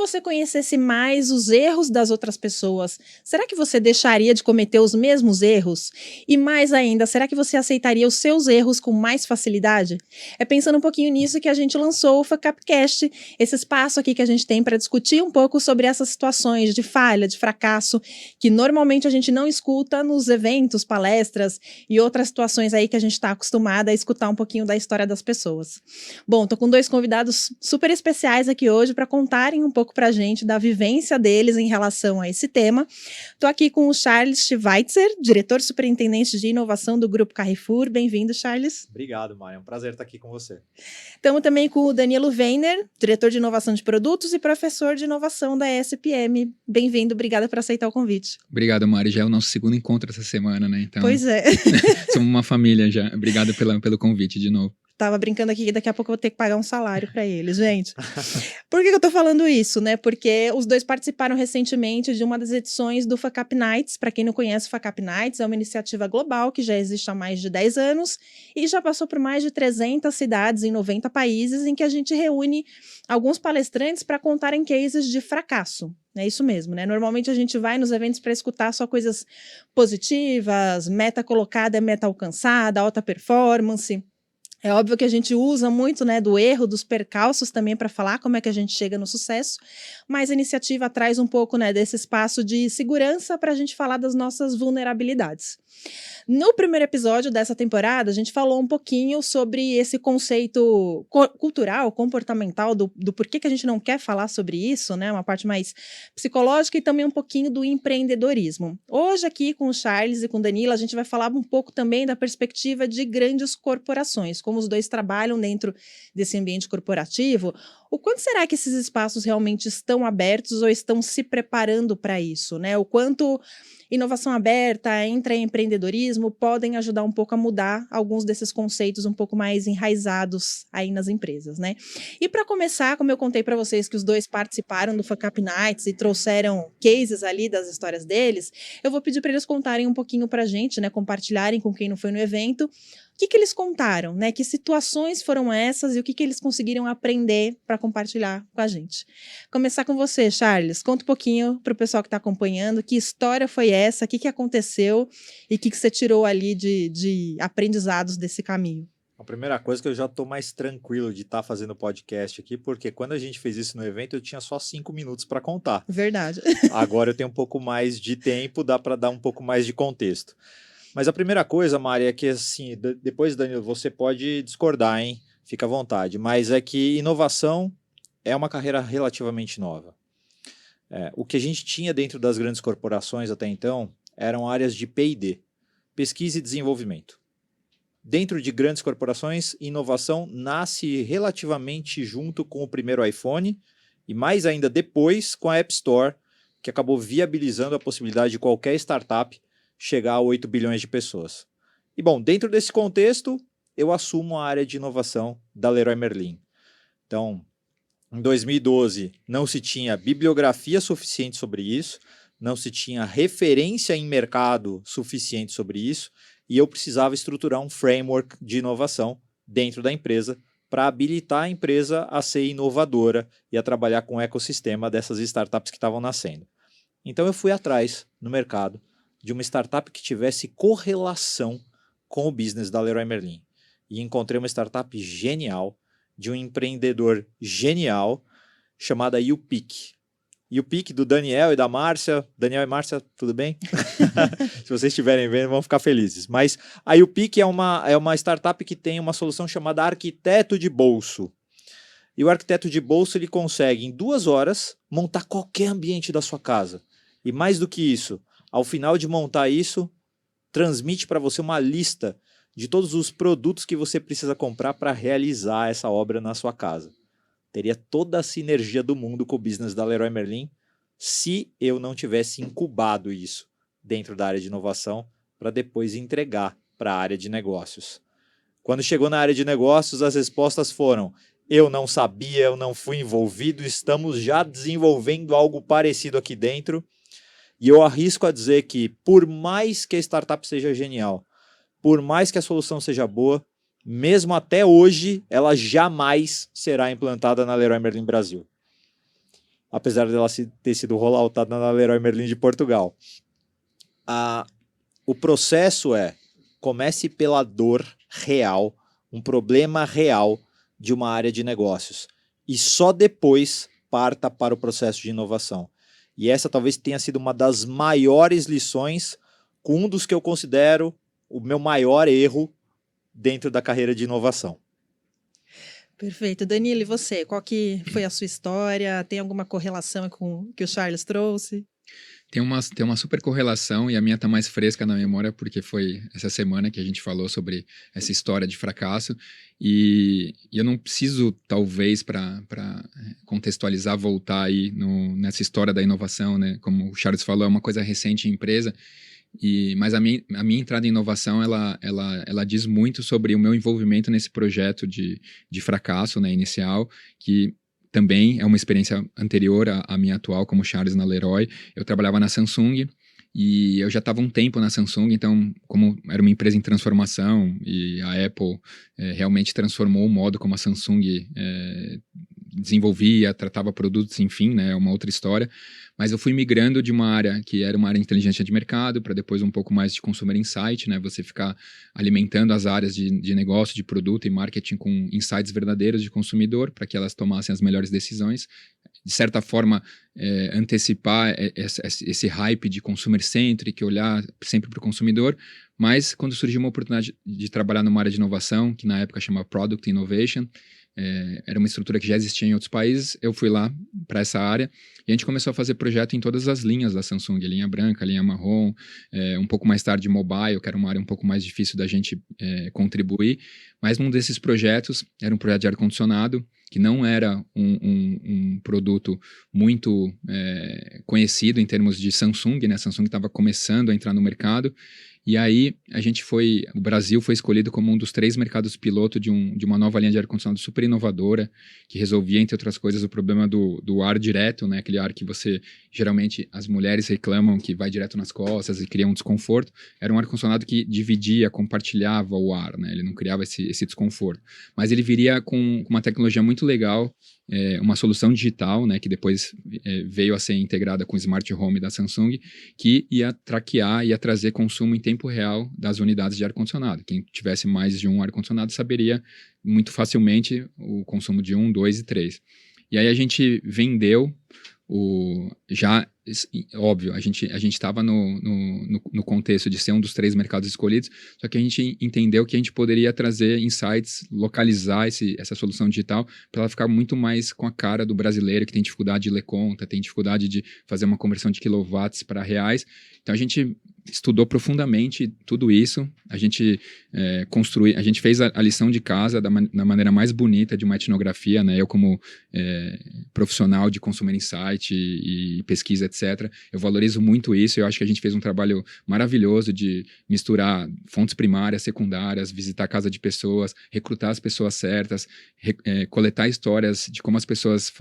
você conhecesse mais os erros das outras pessoas, será que você deixaria de cometer os mesmos erros? E mais ainda, será que você aceitaria os seus erros com mais facilidade? É pensando um pouquinho nisso que a gente lançou o FACAPcast, esse espaço aqui que a gente tem para discutir um pouco sobre essas situações de falha, de fracasso, que normalmente a gente não escuta nos eventos, palestras e outras situações aí que a gente está acostumada a escutar um pouquinho da história das pessoas. Bom, tô com 2 convidados super especiais aqui hoje para contarem um pouco pra gente da vivência deles em relação a esse tema. Tô aqui com o Charles Schweitzer, diretor superintendente de inovação do Grupo Carrefour. Bem-vindo, Charles. Obrigado, Mário. É um prazer estar aqui com você. Estamos também com o Danilo Weiner, diretor de inovação de produtos e professor de inovação da ESPM. Bem-vindo, obrigada por aceitar o convite. Obrigado, Mário. Já é o nosso segundo encontro essa semana, né? Então, pois é. Somos uma família já. Obrigado pelo convite de novo. Tava brincando aqui que daqui a pouco eu vou ter que pagar um salário para eles, gente. Por que eu tô falando isso, né? Porque os dois participaram recentemente de uma das edições do FACAP Nights. Para quem não conhece, o FACAP Nights é uma iniciativa global que já existe há mais de 10 anos e já passou por mais de 300 cidades em 90 países, em que a gente reúne alguns palestrantes para contarem cases de fracasso. É isso mesmo, né? Normalmente a gente vai nos eventos para escutar só coisas positivas, meta colocada, meta alcançada, alta performance. É óbvio que a gente usa muito, né, do erro, dos percalços também para falar como é que a gente chega no sucesso, mas a iniciativa traz um pouco, né, desse espaço de segurança para a gente falar das nossas vulnerabilidades. No primeiro episódio dessa temporada, a gente falou um pouquinho sobre esse conceito cultural, comportamental, do porquê que a gente não quer falar sobre isso, né? Uma parte mais psicológica e também um pouquinho do empreendedorismo. Hoje aqui com o Charles e com o Danilo, a gente vai falar um pouco também da perspectiva de grandes corporações, como os dois trabalham dentro desse ambiente corporativo. O quanto será que esses espaços realmente estão abertos ou estão se preparando para isso, né? O quanto inovação aberta, intraempreendedorismo podem ajudar um pouco a mudar alguns desses conceitos um pouco mais enraizados aí nas empresas, né? E para começar, como eu contei para vocês que os dois participaram do FACAP Nights e trouxeram cases ali das histórias deles, eu vou pedir para eles contarem um pouquinho para a gente, né? Compartilharem com quem não foi no evento. O que eles contaram, né? Que situações foram essas e o que eles conseguiram aprender para compartilhar com a gente? Começar com você, Charles. Conta um pouquinho para o pessoal que está acompanhando, que história foi essa, o que aconteceu e o que você tirou ali de aprendizados desse caminho? A primeira coisa é que eu já estou mais tranquilo de estar fazendo podcast aqui, porque quando a gente fez isso no evento, eu tinha só 5 minutos para contar. Verdade. Agora eu tenho um pouco mais de tempo, dá para dar um pouco mais de contexto. Mas a primeira coisa, Mari, é que assim, depois, Danilo, você pode discordar, hein? Fica à vontade. Mas é que inovação é uma carreira relativamente nova. O que a gente tinha dentro das grandes corporações até então eram áreas de P&D, pesquisa e desenvolvimento. Dentro de grandes corporações, inovação nasce relativamente junto com o primeiro iPhone e mais ainda depois com a App Store, que acabou viabilizando a possibilidade de qualquer startup chegar a 8 bilhões de pessoas. E bom, dentro desse contexto, eu assumo a área de inovação da Leroy Merlin. Então, em 2012, não se tinha bibliografia suficiente sobre isso, não se tinha referência em mercado suficiente sobre isso, e eu precisava estruturar um framework de inovação dentro da empresa para habilitar a empresa a ser inovadora e a trabalhar com o ecossistema dessas startups que estavam nascendo. Então eu fui atrás, no mercado, de uma startup que tivesse correlação com o business da Leroy Merlin. E encontrei uma startup genial, de um empreendedor genial, chamada YouPick. YouPick do Daniel e da Márcia. Daniel e Márcia, tudo bem? Se vocês estiverem vendo, vão ficar felizes. Mas a YouPick é uma startup que tem uma solução chamada Arquiteto de Bolso. E o Arquiteto de Bolso ele consegue, em 2 horas, montar qualquer ambiente da sua casa. E mais do que isso, ao final de montar isso, transmite para você uma lista de todos os produtos que você precisa comprar para realizar essa obra na sua casa. Teria toda a sinergia do mundo com o business da Leroy Merlin se eu não tivesse incubado isso dentro da área de inovação para depois entregar para a área de negócios. Quando chegou na área de negócios, as respostas foram: eu não sabia, eu não fui envolvido, estamos já desenvolvendo algo parecido aqui dentro. E eu arrisco a dizer que, por mais que a startup seja genial, por mais que a solução seja boa, mesmo até hoje, ela jamais será implantada na Leroy Merlin Brasil. apesar dela ter sido rolloutada na Leroy Merlin de Portugal. O processo comece pela dor real, um problema real de uma área de negócios, e só depois parta para o processo de inovação. E essa talvez tenha sido uma das maiores lições, com um dos que eu considero o meu maior erro dentro da carreira de inovação. Perfeito. Danilo, e você? Qual que foi a sua história? Tem alguma correlação com o que o Charles trouxe? Tem uma super correlação e a minha tá mais fresca na memória porque foi essa semana que a gente falou sobre essa história de fracasso e eu não preciso, talvez, para contextualizar, voltar aí nessa história da inovação, né? Como o Charles falou, é uma coisa recente em empresa, mas a minha entrada em inovação, ela diz muito sobre o meu envolvimento nesse projeto de fracasso, né, inicial, que também é uma experiência anterior à minha atual como Charles na Leroy. Eu trabalhava na Samsung e eu já estava um tempo na Samsung, então, como era uma empresa em transformação e a Apple realmente transformou o modo como a Samsung desenvolvia, tratava produtos, enfim, né, é uma outra história. Mas eu fui migrando de uma área que era uma área de inteligência de mercado para depois um pouco mais de consumer insight, né? Você ficar alimentando as áreas de negócio, de produto e marketing com insights verdadeiros de consumidor para que elas tomassem as melhores decisões. De certa forma, antecipar esse hype de consumer-centric, olhar sempre para o consumidor. Mas quando surgiu uma oportunidade de trabalhar numa área de inovação, que na época chama Product Innovation, era uma estrutura que já existia em outros países, eu fui lá para essa área e a gente começou a fazer projeto em todas as linhas da Samsung, a linha branca, a linha marrom, um pouco mais tarde mobile, que era uma área um pouco mais difícil da gente contribuir, mas num desses projetos, era um projeto de ar-condicionado, que não era um produto muito conhecido em termos de Samsung, né? A Samsung estava começando a entrar no mercado. E aí, o Brasil foi escolhido como um dos 3 mercados piloto de uma nova linha de ar-condicionado super inovadora, que resolvia, entre outras coisas, o problema do ar direto, né? Aquele ar que geralmente, as mulheres reclamam que vai direto nas costas e cria um desconforto. Era um ar-condicionado que dividia, compartilhava o ar, né? Ele não criava esse desconforto. Mas ele viria com uma tecnologia muito legal, uma solução digital, né, que depois veio a ser integrada com o Smart Home da Samsung, que ia traquear, ia trazer consumo em tempo real das unidades de ar-condicionado. Quem tivesse mais de um ar-condicionado saberia muito facilmente o consumo de 1, 2 e 3. E aí a gente vendeu óbvio, a gente estava no contexto de ser um dos 3 mercados escolhidos, só que a gente entendeu que a gente poderia trazer insights, localizar essa solução digital para ela ficar muito mais com a cara do brasileiro que tem dificuldade de ler conta, tem dificuldade de fazer uma conversão de quilowatts para reais. Então a gente estudou profundamente tudo isso, a gente a gente fez a lição de casa da maneira mais bonita de uma etnografia, né? Eu como profissional de consumer insight e pesquisa, etc., eu valorizo muito isso. Eu acho que a gente fez um trabalho maravilhoso de misturar fontes primárias, secundárias, visitar a casa de pessoas, recrutar as pessoas certas, coletar histórias de como as pessoas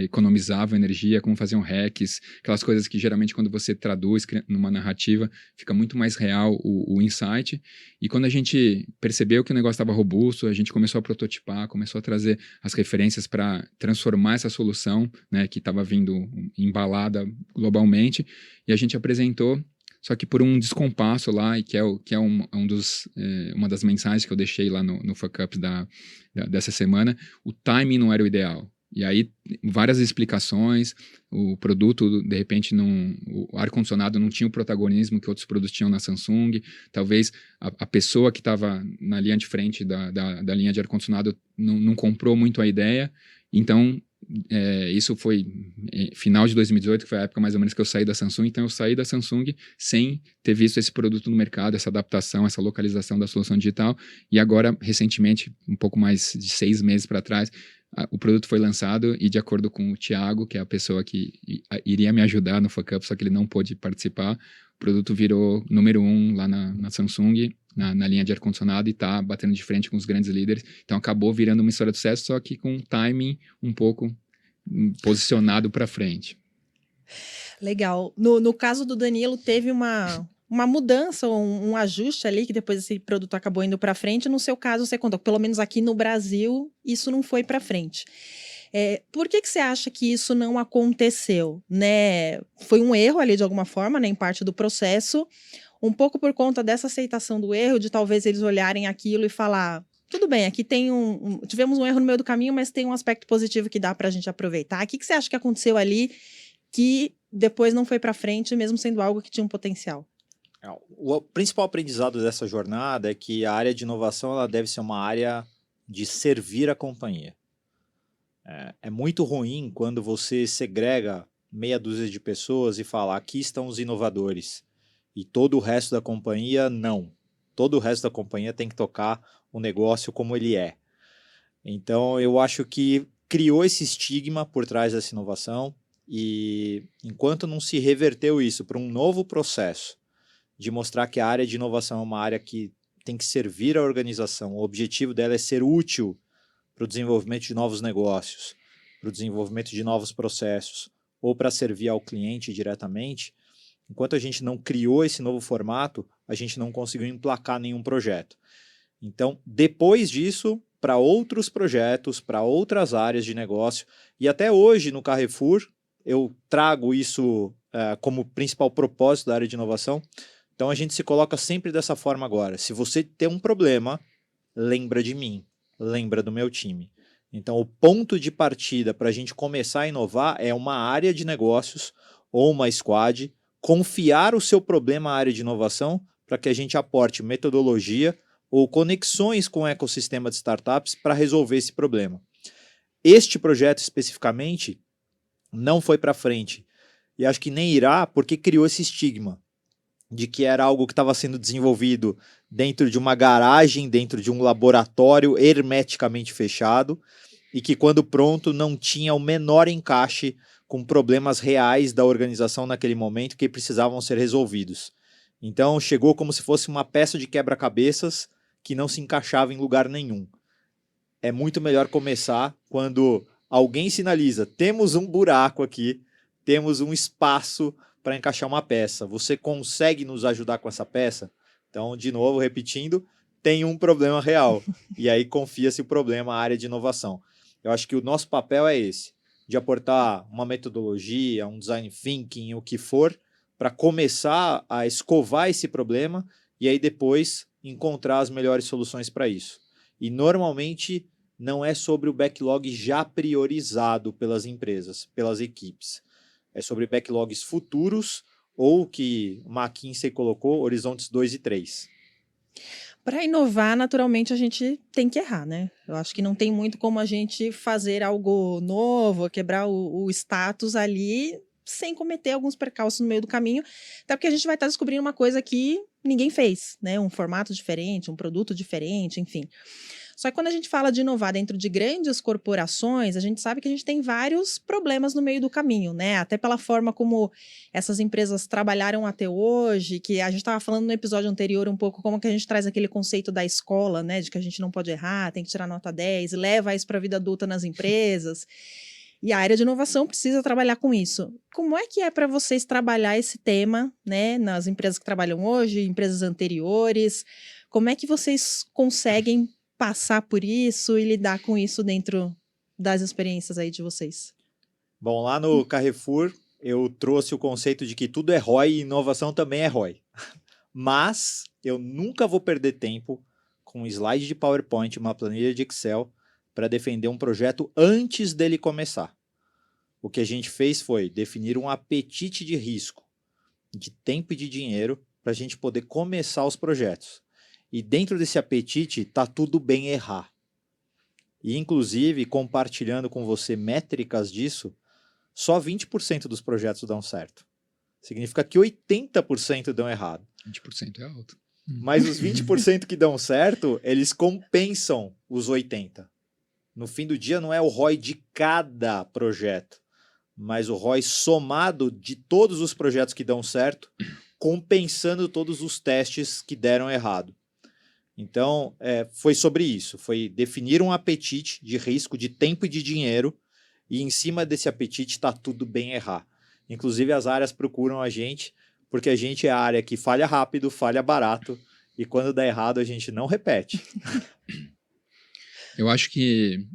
economizavam energia, como faziam hacks, aquelas coisas que geralmente quando você traduz numa narrativa fica muito mais real o insight. E quando a gente percebeu que o negócio estava robusto, a gente começou a prototipar, começou a trazer as referências para transformar essa solução, né, que estava vindo embalada globalmente, e a gente apresentou, só que por um descompasso lá, e que é uma das mensagens que eu deixei lá no Fuck Ups dessa semana, o timing não era o ideal. E aí, várias explicações, o produto, de repente, o ar-condicionado não tinha o protagonismo que outros produtos tinham na Samsung, talvez a pessoa que estava na linha de frente da linha de ar-condicionado não comprou muito a ideia, então isso foi final de 2018, que foi a época mais ou menos que eu saí da Samsung, então eu saí da Samsung sem ter visto esse produto no mercado, essa adaptação, essa localização da solução digital, e agora, recentemente, um pouco mais de 6 meses para trás, o produto foi lançado e de acordo com o Thiago, que é a pessoa que iria me ajudar no Fuck Up, só que ele não pôde participar, o produto virou número 1 lá na Samsung, na linha de ar-condicionado, e está batendo de frente com os grandes líderes. Então acabou virando uma história de sucesso, só que com um timing um pouco posicionado para frente. Legal. No caso do Danilo, teve uma mudança, um ajuste ali, que depois esse produto acabou indo para frente. No seu caso, você contou, pelo menos aqui no Brasil, isso não foi para frente. Por que você acha que isso não aconteceu, né? Foi um erro ali de alguma forma, né, em parte do processo, um pouco por conta dessa aceitação do erro, de talvez eles olharem aquilo e falar, tudo bem, aqui tem tivemos um erro no meio do caminho, mas tem um aspecto positivo que dá para a gente aproveitar. O que você acha que aconteceu ali que depois não foi para frente, mesmo sendo algo que tinha um potencial? O principal aprendizado dessa jornada é que a área de inovação ela deve ser uma área de servir a companhia. É muito ruim quando você segrega meia dúzia de pessoas e fala, aqui estão os inovadores, e todo o resto da companhia, não. Todo o resto da companhia tem que tocar o negócio como ele é. Então, eu acho que criou esse estigma por trás dessa inovação, e enquanto não se reverteu isso para um novo processo, de mostrar que a área de inovação é uma área que tem que servir a organização, o objetivo dela é ser útil para o desenvolvimento de novos negócios, para o desenvolvimento de novos processos, ou para servir ao cliente diretamente, enquanto a gente não criou esse novo formato, a gente não conseguiu emplacar nenhum projeto. Então, depois disso, para outros projetos, para outras áreas de negócio, e até hoje no Carrefour, eu trago isso como principal propósito da área de inovação. Então, a gente se coloca sempre dessa forma agora. Se você tem um problema, lembra de mim, lembra do meu time. Então, o ponto de partida para a gente começar a inovar é uma área de negócios ou uma squad, confiar o seu problema à área de inovação para que a gente aporte metodologia ou conexões com o ecossistema de startups para resolver esse problema. Este projeto especificamente não foi para frente e acho que nem irá porque criou esse estigma de que era algo que estava sendo desenvolvido dentro de uma garagem, dentro de um laboratório hermeticamente fechado, e que quando pronto não tinha o menor encaixe com problemas reais da organização naquele momento que precisavam ser resolvidos. Então chegou como se fosse uma peça de quebra-cabeças que não se encaixava em lugar nenhum. É muito melhor começar quando alguém sinaliza, temos um buraco aqui, temos um espaço para encaixar uma peça. Você consegue nos ajudar com essa peça? Então, de novo, repetindo, tem um problema real. E aí confia-se o problema à área de inovação. Eu acho que o nosso papel é esse, de aportar uma metodologia, um design thinking, o que for, para começar a escovar esse problema e aí depois encontrar as melhores soluções para isso. E normalmente não é sobre o backlog já priorizado pelas empresas, pelas equipes. É sobre backlogs futuros ou que o McKinsey colocou, horizontes 2 e 3. Para inovar, naturalmente, a gente tem que errar, né? Eu acho que não tem muito como a gente fazer algo novo, quebrar o status ali, sem cometer alguns percalços no meio do caminho, até porque a gente vai estar descobrindo uma coisa que ninguém fez, né? Um formato diferente, um produto diferente, enfim. Só que quando a gente fala de inovar dentro de grandes corporações, a gente sabe que a gente tem vários problemas no meio do caminho, né? Até pela forma como essas empresas trabalharam até hoje, que a gente estava falando no episódio anterior um pouco como que a gente traz aquele conceito da escola, né? De que a gente não pode errar, tem que tirar nota 10, e leva isso para a vida adulta nas empresas. E a área de inovação precisa trabalhar com isso. Como é que é para vocês trabalhar esse tema, né? Nas empresas que trabalham hoje, empresas anteriores? Como é que vocês conseguem passar por isso e lidar com isso dentro das experiências aí de vocês? Bom, lá no Carrefour eu trouxe o conceito de que tudo é ROI e inovação também é ROI. Mas eu nunca vou perder tempo com um slide de PowerPoint, uma planilha de Excel, para defender um projeto antes dele começar. O que a gente fez foi definir um apetite de risco, de tempo e de dinheiro, para a gente poder começar os projetos. E dentro desse apetite está tudo bem errar. E inclusive, compartilhando com você métricas disso, só 20% dos projetos dão certo. Significa que 80% dão errado. 20% é alto. Mas os 20% que dão certo, eles compensam os 80%. No fim do dia, não é o ROI de cada projeto, mas o ROI somado de todos os projetos que dão certo, compensando todos os testes que deram errado. Então, foi sobre isso. Foi definir um apetite de risco, de tempo e de dinheiro, e em cima desse apetite está tudo bem errar. Inclusive, as áreas procuram a gente, porque a gente é a área que falha rápido, falha barato, e quando dá errado, a gente não repete. Eu acho que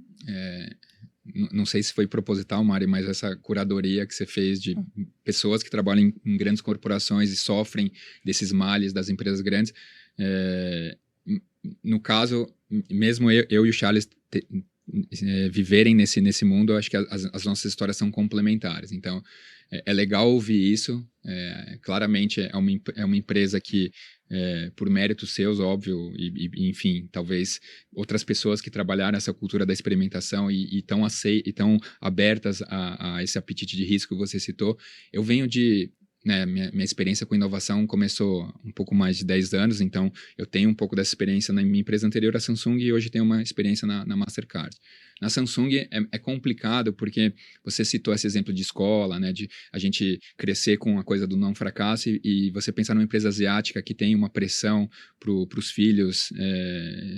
não sei se foi proposital, Mari, mas essa curadoria que você fez de pessoas que trabalham em grandes corporações e sofrem desses males das empresas grandes, no caso, mesmo eu e o Charles viverem nesse mundo, eu acho que as nossas histórias são complementares. Então, é legal ouvir isso. Claramente, é uma empresa que, por méritos seus, óbvio, e enfim, talvez outras pessoas que trabalharam essa cultura da experimentação e estão abertas a esse apetite de risco que você citou. Eu venho de... minha experiência com inovação começou um pouco mais de 10 anos, então eu tenho um pouco dessa experiência na minha empresa anterior à Samsung e hoje tenho uma experiência na Mastercard. Na Samsung é complicado porque você citou esse exemplo de escola, né, de a gente crescer com a coisa do não fracasso e você pensar numa empresa asiática que tem uma pressão para os filhos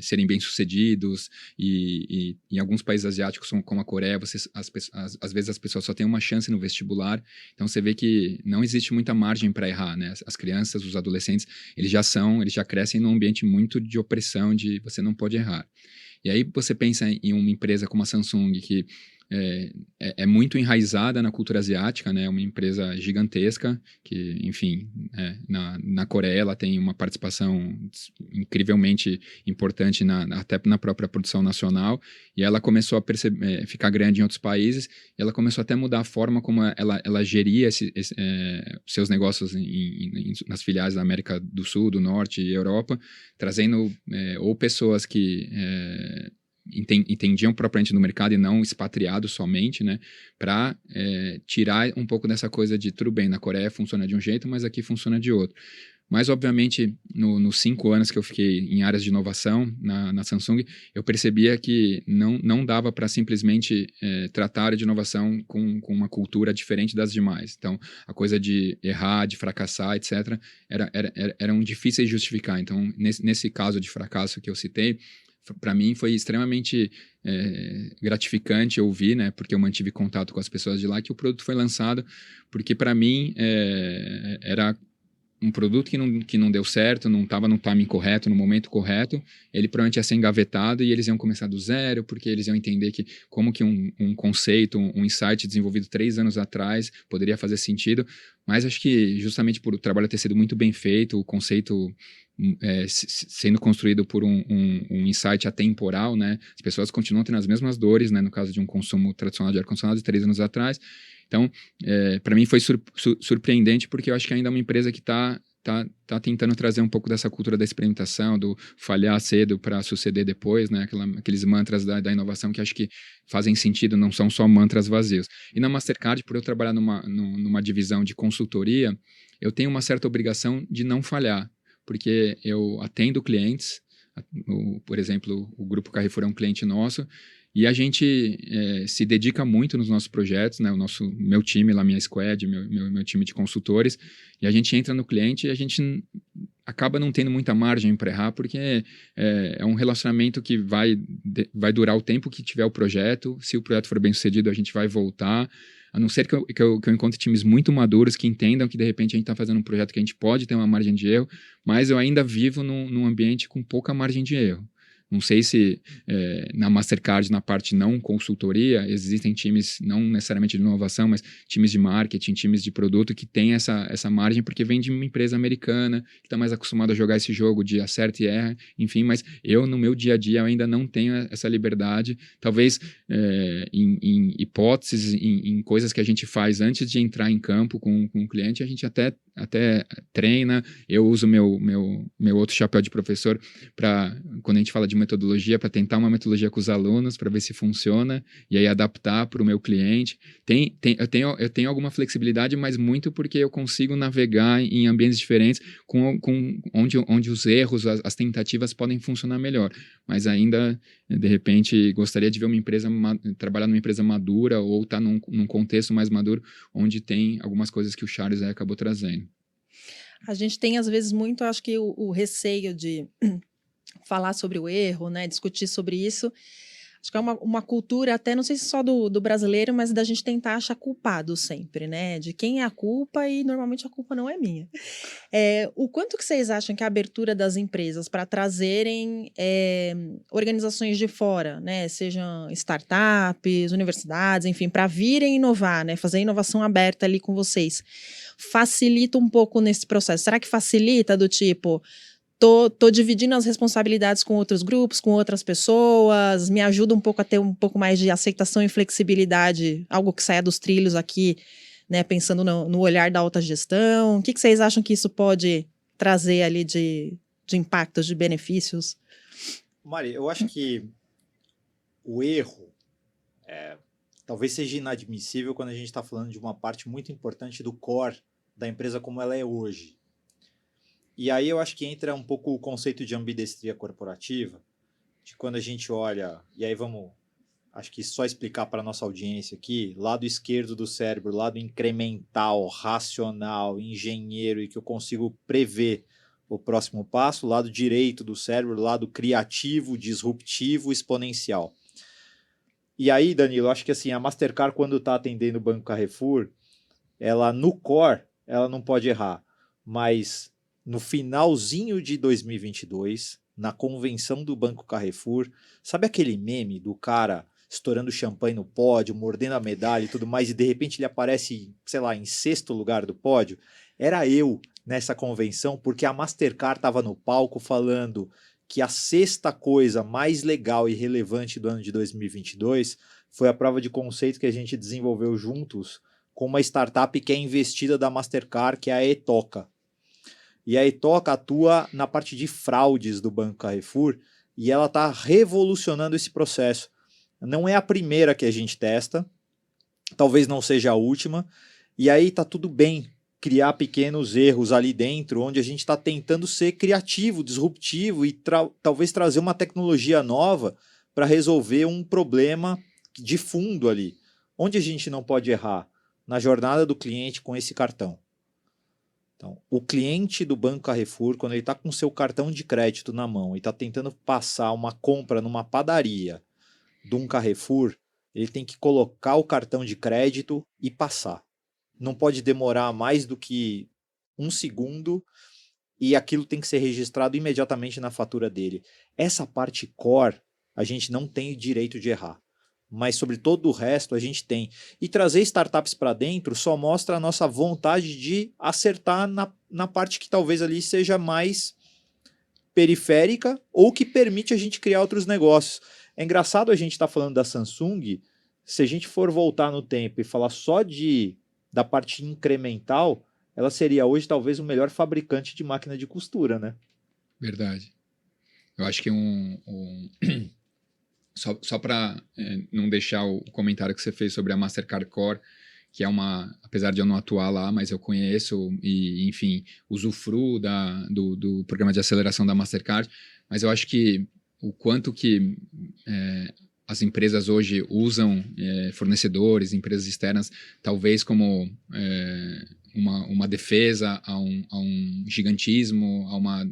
serem bem-sucedidos e em alguns países asiáticos como a Coreia, às vezes as pessoas só têm uma chance no vestibular, então você vê que não existe muita margem para errar, né? As crianças, os adolescentes, eles já crescem num ambiente muito de opressão, de você não pode errar. E aí você pensa em uma empresa como a Samsung, que é muito enraizada na cultura asiática, né? É uma empresa gigantesca, que, enfim, na Coreia ela tem uma participação incrivelmente importante até na própria produção nacional, e ela começou a ficar grande em outros países, e ela começou até a mudar a forma como ela geria seus negócios nas filiais da América do Sul, do Norte e Europa, trazendo ou pessoas que entendiam propriamente no mercado e não expatriados somente, né, para tirar um pouco dessa coisa de tudo bem, na Coreia funciona de um jeito, mas aqui funciona de outro. Mas, obviamente, nos 5 anos que eu fiquei em áreas de inovação na Samsung, eu percebia que não dava para simplesmente tratar a área de inovação com uma cultura diferente das demais. Então, a coisa de errar, de fracassar, etc., eram difíceis de justificar. Então, nesse caso de fracasso que eu citei, para mim foi extremamente gratificante ouvir, né, porque eu mantive contato com as pessoas de lá, que o produto foi lançado, porque para mim era um produto que não deu certo, não estava no timing correto, no momento correto, ele provavelmente ia ser engavetado e eles iam começar do zero, porque eles iam entender que como que um conceito, um insight desenvolvido 3 anos atrás poderia fazer sentido, mas acho que justamente por o trabalho ter sido muito bem feito, o conceito sendo construído por um insight atemporal, né? As pessoas continuam tendo as mesmas dores, né? No caso de um consumo tradicional de ar-condicionado de 3 anos atrás. Então, para mim foi surpreendente, porque eu acho que ainda é uma empresa que está tentando trazer um pouco dessa cultura da experimentação, do falhar cedo para suceder depois, né? Aqueles mantras da inovação que acho que fazem sentido, não são só mantras vazios. E na Mastercard, por eu trabalhar numa divisão de consultoria, eu tenho uma certa obrigação de não falhar, porque eu atendo clientes, por exemplo, o Grupo Carrefour é um cliente nosso, e a gente se dedica muito nos nossos projetos, né? Meu time, lá, minha squad, meu time de consultores, e a gente entra no cliente e a gente acaba não tendo muita margem para errar, porque é um relacionamento que vai durar o tempo que tiver o projeto. Se o projeto for bem sucedido, a gente vai voltar, a não ser que eu encontre times muito maduros que entendam que, de repente, a gente está fazendo um projeto que a gente pode ter uma margem de erro, mas eu ainda vivo num ambiente com pouca margem de erro. Não sei se na Mastercard, na parte não consultoria, existem times, não necessariamente de inovação, mas times de marketing, times de produto que têm essa margem, porque vem de uma empresa americana, que está mais acostumada a jogar esse jogo de acerta e erra, enfim, mas eu, no meu dia a dia, eu ainda não tenho essa liberdade. Talvez em hipóteses, em coisas que a gente faz antes de entrar em campo com o cliente, a gente até treina. Eu uso meu outro chapéu de professor para, quando a gente fala de metodologia, para tentar uma metodologia com os alunos, para ver se funciona, e aí adaptar para o meu cliente. Eu tenho alguma flexibilidade, mas muito porque eu consigo navegar em ambientes diferentes, onde os erros, as tentativas podem funcionar melhor. Mas ainda, de repente, gostaria de ver uma empresa trabalhar numa empresa madura, ou estar num contexto mais maduro, onde tem algumas coisas que o Charles acabou trazendo. A gente tem, às vezes, muito, acho que o receio de falar sobre o erro, né, discutir sobre isso, Acho que é uma cultura até, não sei se só do brasileiro, mas da gente tentar achar culpado sempre, né? De quem é a culpa e normalmente a culpa não é minha. O quanto que vocês acham que a abertura das empresas para trazerem organizações de fora, né? Sejam startups, universidades, enfim, para virem inovar, né? Fazer inovação aberta ali com vocês, facilita um pouco nesse processo? Será que facilita do tipo... Tô dividindo as responsabilidades com outros grupos, com outras pessoas, me ajuda um pouco a ter um pouco mais de aceitação e flexibilidade, algo que saia dos trilhos aqui, né, pensando no olhar da alta gestão. O que vocês acham que isso pode trazer ali de impactos, de benefícios? Mari, eu acho que o erro talvez seja inadmissível quando a gente está falando de uma parte muito importante do core da empresa como ela é hoje. E aí eu acho que entra um pouco o conceito de ambidestria corporativa, de quando a gente olha, e aí vamos, acho que só explicar para a nossa audiência aqui, lado esquerdo do cérebro, lado incremental, racional, engenheiro, e que eu consigo prever o próximo passo, lado direito do cérebro, lado criativo, disruptivo, exponencial. E aí, Danilo, acho que assim, a Mastercard, quando está atendendo o Banco Carrefour, ela no core, ela não pode errar, mas... no finalzinho de 2022, na convenção do Banco Carrefour, sabe aquele meme do cara estourando champanhe no pódio, mordendo a medalha e tudo mais, e de repente ele aparece, sei lá, em 6º lugar do pódio? Era eu nessa convenção, porque a Mastercard estava no palco falando que a 6ª coisa mais legal e relevante do ano de 2022 foi a prova de conceito que a gente desenvolveu juntos com uma startup que é investida da Mastercard, que é a Etoca. E a Etoca atua na parte de fraudes do Banco Carrefour e ela está revolucionando esse processo. Não é a primeira que a gente testa, talvez não seja a última, e aí está tudo bem criar pequenos erros ali dentro, onde a gente está tentando ser criativo, disruptivo e talvez trazer uma tecnologia nova para resolver um problema de fundo ali. Onde a gente não pode errar? Na jornada do cliente com esse cartão. Então, o cliente do Banco Carrefour, quando ele está com o seu cartão de crédito na mão e está tentando passar uma compra numa padaria de um Carrefour, ele tem que colocar o cartão de crédito e passar. Não pode demorar mais do que 1 segundo e aquilo tem que ser registrado imediatamente na fatura dele. Essa parte core, a gente não tem o direito de errar. Mas sobre todo o resto a gente tem. E trazer startups para dentro só mostra a nossa vontade de acertar na parte que talvez ali seja mais periférica ou que permite a gente criar outros negócios. É engraçado a gente estar falando da Samsung, se a gente for voltar no tempo e falar só da parte incremental, ela seria hoje talvez o melhor fabricante de máquina de costura, né? Verdade. Eu acho que Só para não deixar o comentário que você fez sobre a Mastercard Core, que é apesar de eu não atuar lá, mas eu conheço e, enfim, usufruo do programa de aceleração da Mastercard, mas eu acho que o quanto que as empresas hoje usam fornecedores, empresas externas, talvez como uma defesa a um gigantismo, a uma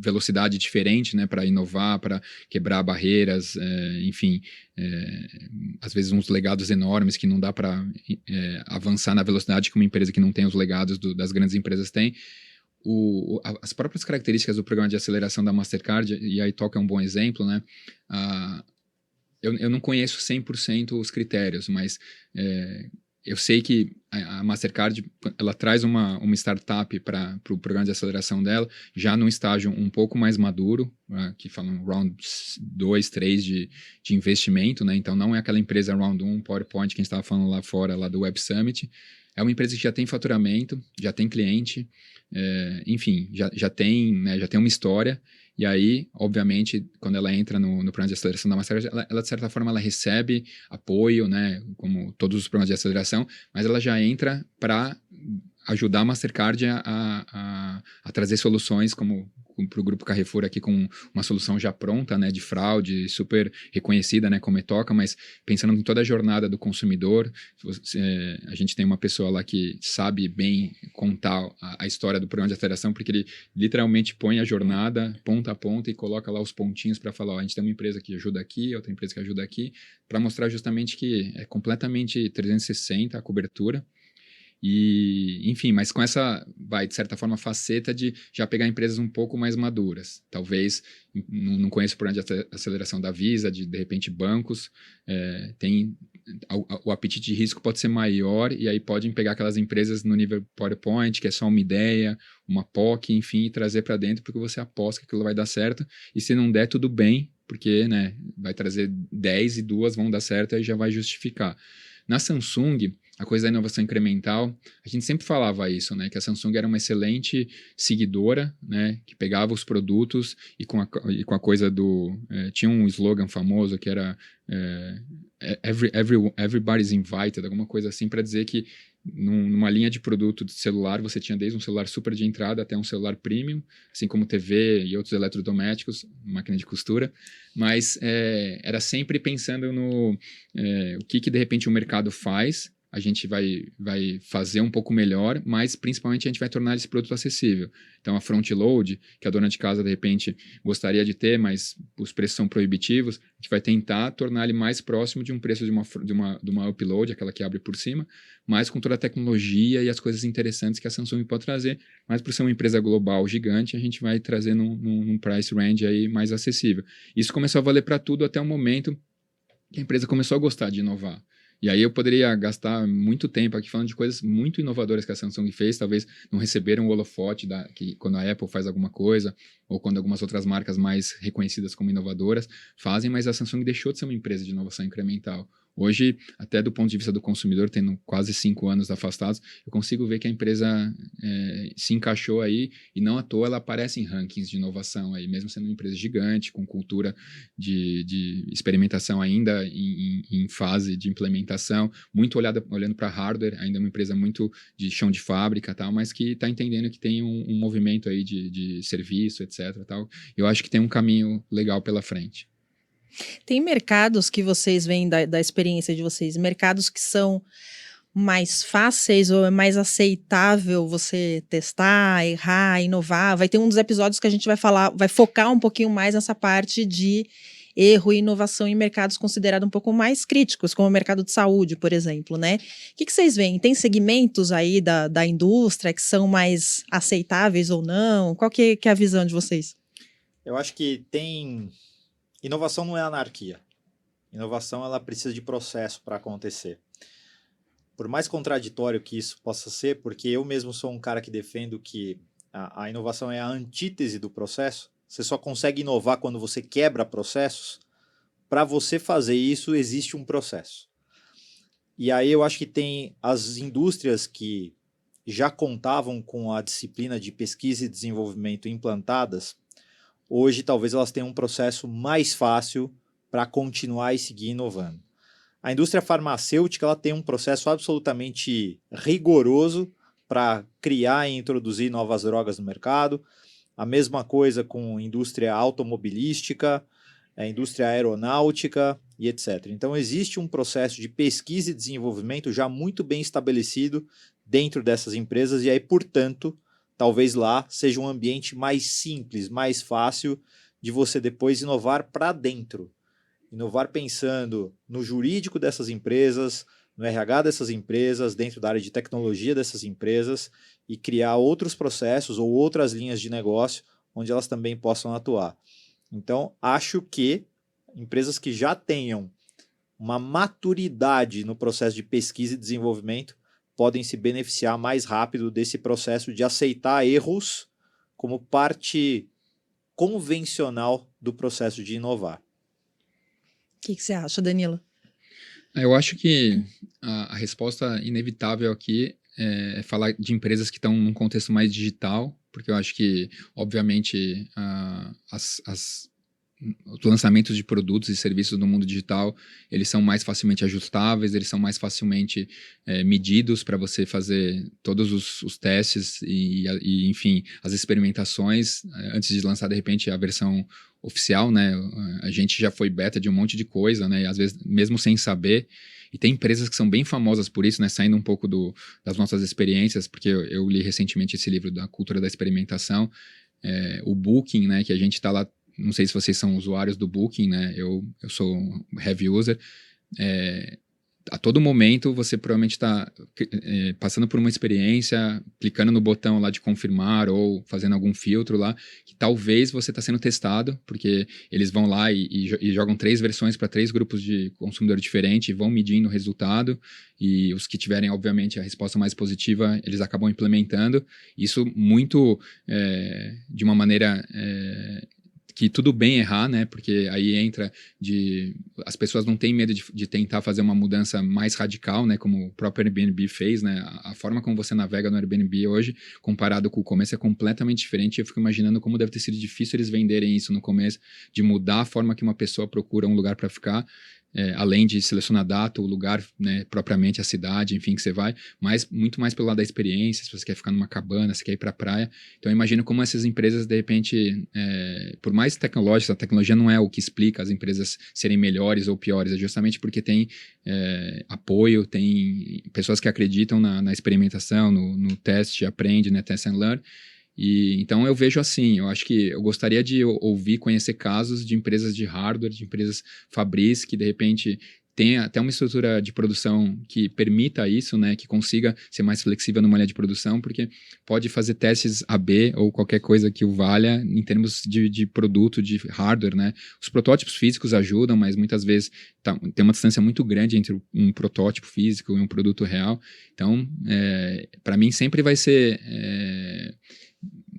velocidade diferente, né, para inovar, para quebrar barreiras, enfim, às vezes uns legados enormes que não dá para avançar na velocidade que uma empresa que não tem os legados das grandes empresas tem. As próprias características do programa de aceleração da Mastercard, e a Itoca é um bom exemplo, né, eu não conheço 100% os critérios, mas eu sei que a Mastercard ela traz uma startup para o programa de aceleração dela, já num estágio um pouco mais maduro, que falam round 2, 3 de investimento, né? Então não é aquela empresa round 1, PowerPoint, que a gente estava falando lá fora, lá do Web Summit. É uma empresa que já tem faturamento, já tem cliente, enfim, já tem uma história. E aí, obviamente, quando ela entra no programa de aceleração da Mastercard, ela de certa forma, ela recebe apoio, né, como todos os programas de aceleração, mas ela já entra para ajudar a Mastercard a trazer soluções como para o Grupo Carrefour aqui com uma solução já pronta, né, de fraude, super reconhecida, né, como Etoca, mas pensando em toda a jornada do consumidor, a gente tem uma pessoa lá que sabe bem contar a história do programa de aceleração, porque ele literalmente põe a jornada ponta a ponta e coloca lá os pontinhos para falar, ó, a gente tem uma empresa que ajuda aqui, outra empresa que ajuda aqui, para mostrar justamente que é completamente 360 a cobertura. E, enfim, mas com essa, de certa forma, faceta de já pegar empresas um pouco mais maduras. Talvez, não conheço o programa de aceleração da Visa, de repente bancos, o apetite de risco pode ser maior e aí podem pegar aquelas empresas no nível PowerPoint, que é só uma ideia, uma POC, enfim, e trazer para dentro porque você aposta que aquilo vai dar certo e se não der, tudo bem, porque né, vai trazer 10 e 2 vão dar certo e aí já vai justificar. Na Samsung, a coisa da inovação incremental, a gente sempre falava isso, né? Que a Samsung era uma excelente seguidora, né? Que pegava os produtos e com a coisa do... tinha um slogan famoso que era everybody's invited, alguma coisa assim, para dizer que numa linha de produto de celular, você tinha desde um celular super de entrada até um celular premium, assim como TV e outros eletrodomésticos, máquina de costura, mas era sempre pensando no o que de repente o mercado faz, a gente vai fazer um pouco melhor, mas principalmente a gente vai tornar esse produto acessível. Então a front load, que a dona de casa de repente gostaria de ter, mas os preços são proibitivos, a gente vai tentar tornar ele mais próximo de um preço de uma upload, aquela que abre por cima, mas com toda a tecnologia e as coisas interessantes que a Samsung pode trazer, mas por ser uma empresa global gigante, a gente vai trazer num price range aí mais acessível. Isso começou a valer para tudo até o momento que a empresa começou a gostar de inovar. E aí eu poderia gastar muito tempo aqui falando de coisas muito inovadoras que a Samsung fez, talvez não receberam o holofote que quando a Apple faz alguma coisa, ou quando algumas outras marcas mais reconhecidas como inovadoras fazem, mas a Samsung deixou de ser uma empresa de inovação incremental. Hoje, até do ponto de vista do consumidor, tendo quase 5 anos afastados, eu consigo ver que a empresa se encaixou aí e não à toa ela aparece em rankings de inovação aí, mesmo sendo uma empresa gigante, com cultura de experimentação ainda em fase de implementação, muito olhando para hardware, ainda uma empresa muito de chão de fábrica, tal, mas que está entendendo que tem um movimento aí de serviço, etc. Tal. Eu acho que tem um caminho legal pela frente. Tem mercados que vocês veem da experiência de vocês, mercados que são mais fáceis ou é mais aceitável você testar, errar, inovar? Vai ter um dos episódios que a gente vai focar um pouquinho mais nessa parte de erro e inovação em mercados considerados um pouco mais críticos, como o mercado de saúde, por exemplo, né? O que vocês veem? Tem segmentos aí da indústria que são mais aceitáveis ou não? Qual que é a visão de vocês? Eu acho que tem... Inovação não é anarquia. Inovação ela precisa de processo para acontecer. Por mais contraditório que isso possa ser, porque eu mesmo sou um cara que defendo que a inovação é a antítese do processo, você só consegue inovar quando você quebra processos. Para você fazer isso, existe um processo. E aí eu acho que tem as indústrias que já contavam com a disciplina de pesquisa e desenvolvimento implantadas, hoje talvez elas tenham um processo mais fácil para continuar e seguir inovando. A indústria farmacêutica ela tem um processo absolutamente rigoroso para criar e introduzir novas drogas no mercado. A mesma coisa com a indústria automobilística, a indústria aeronáutica e etc. Então existe um processo de pesquisa e desenvolvimento já muito bem estabelecido dentro dessas empresas e aí, portanto, talvez lá seja um ambiente mais simples, mais fácil de você depois inovar para dentro. Inovar pensando no jurídico dessas empresas, no RH dessas empresas, dentro da área de tecnologia dessas empresas e criar outros processos ou outras linhas de negócio onde elas também possam atuar. Então, acho que empresas que já tenham uma maturidade no processo de pesquisa e desenvolvimento podem se beneficiar mais rápido desse processo de aceitar erros como parte convencional do processo de inovar. O que você acha, Danilo? Eu acho que a resposta inevitável aqui é falar de empresas que estão num contexto mais digital, porque eu acho que, obviamente, os lançamentos de produtos e serviços no mundo digital, eles são mais facilmente ajustáveis, eles são mais facilmente medidos para você fazer todos os testes e, enfim, as experimentações antes de lançar, de repente, a versão oficial, né? A gente já foi beta de um monte de coisa, né? E às vezes, mesmo sem saber, e tem empresas que são bem famosas por isso, né? Saindo um pouco das nossas experiências, porque eu li recentemente esse livro da cultura da experimentação, o Booking, né? Que a gente está lá. Não sei se vocês são usuários do Booking, né? Eu sou um heavy user. A todo momento você provavelmente está passando por uma experiência, clicando no botão lá de confirmar ou fazendo algum filtro lá, que talvez você está sendo testado, porque eles vão lá e jogam 3 versões para 3 grupos de consumidor diferentes e vão medindo o resultado, e os que tiverem, obviamente, a resposta mais positiva, eles acabam implementando. Isso muito de uma maneira... que tudo bem errar, né? Porque aí entra as pessoas não têm medo de tentar fazer uma mudança mais radical, né? Como o próprio Airbnb fez, né? A forma como você navega no Airbnb hoje, comparado com o começo, é completamente diferente. Eu fico imaginando como deve ter sido difícil eles venderem isso no começo, de mudar a forma que uma pessoa procura um lugar para ficar. Além de selecionar a data, o lugar, né, propriamente a cidade, enfim, que você vai, mas muito mais pelo lado da experiência, se você quer ficar numa cabana, se quer ir para a praia. Então eu imagino como essas empresas, de repente, por mais tecnológicas, a tecnologia não é o que explica as empresas serem melhores ou piores, é justamente porque tem apoio, tem pessoas que acreditam na experimentação, no teste, aprende, né, test and learn. E, então eu vejo assim, eu acho que eu gostaria de ouvir, conhecer casos de empresas de hardware, de empresas fabris, que de repente tenha até uma estrutura de produção que permita isso, né, que consiga ser mais flexível numa linha de produção, porque pode fazer testes AB ou qualquer coisa que o valha em termos de produto, de hardware, né. Os protótipos físicos ajudam, mas muitas vezes tem uma distância muito grande entre um protótipo físico e um produto real. Então, para mim sempre vai ser...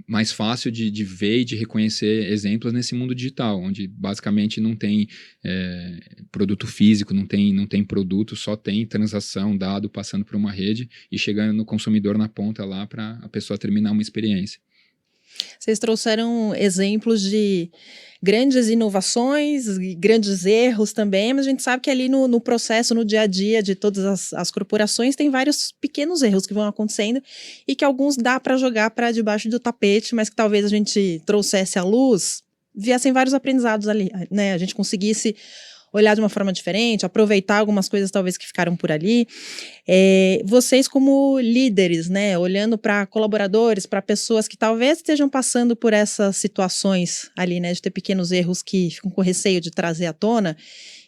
mais fácil de ver e de reconhecer exemplos nesse mundo digital, onde basicamente não tem produto físico, não tem produto, só tem transação, dado passando por uma rede e chegando no consumidor na ponta lá para a pessoa terminar uma experiência. Vocês trouxeram exemplos de grandes inovações e grandes erros também, mas a gente sabe que ali no processo, no dia a dia de todas as corporações, tem vários pequenos erros que vão acontecendo e que alguns dá para jogar para debaixo do tapete, mas que talvez a gente trouxesse à luz, viessem vários aprendizados ali, né? A gente conseguisse olhar de uma forma diferente, aproveitar algumas coisas talvez que ficaram por ali. Vocês como líderes, né, olhando para colaboradores, para pessoas que talvez estejam passando por essas situações ali, né, de ter pequenos erros que ficam com receio de trazer à tona,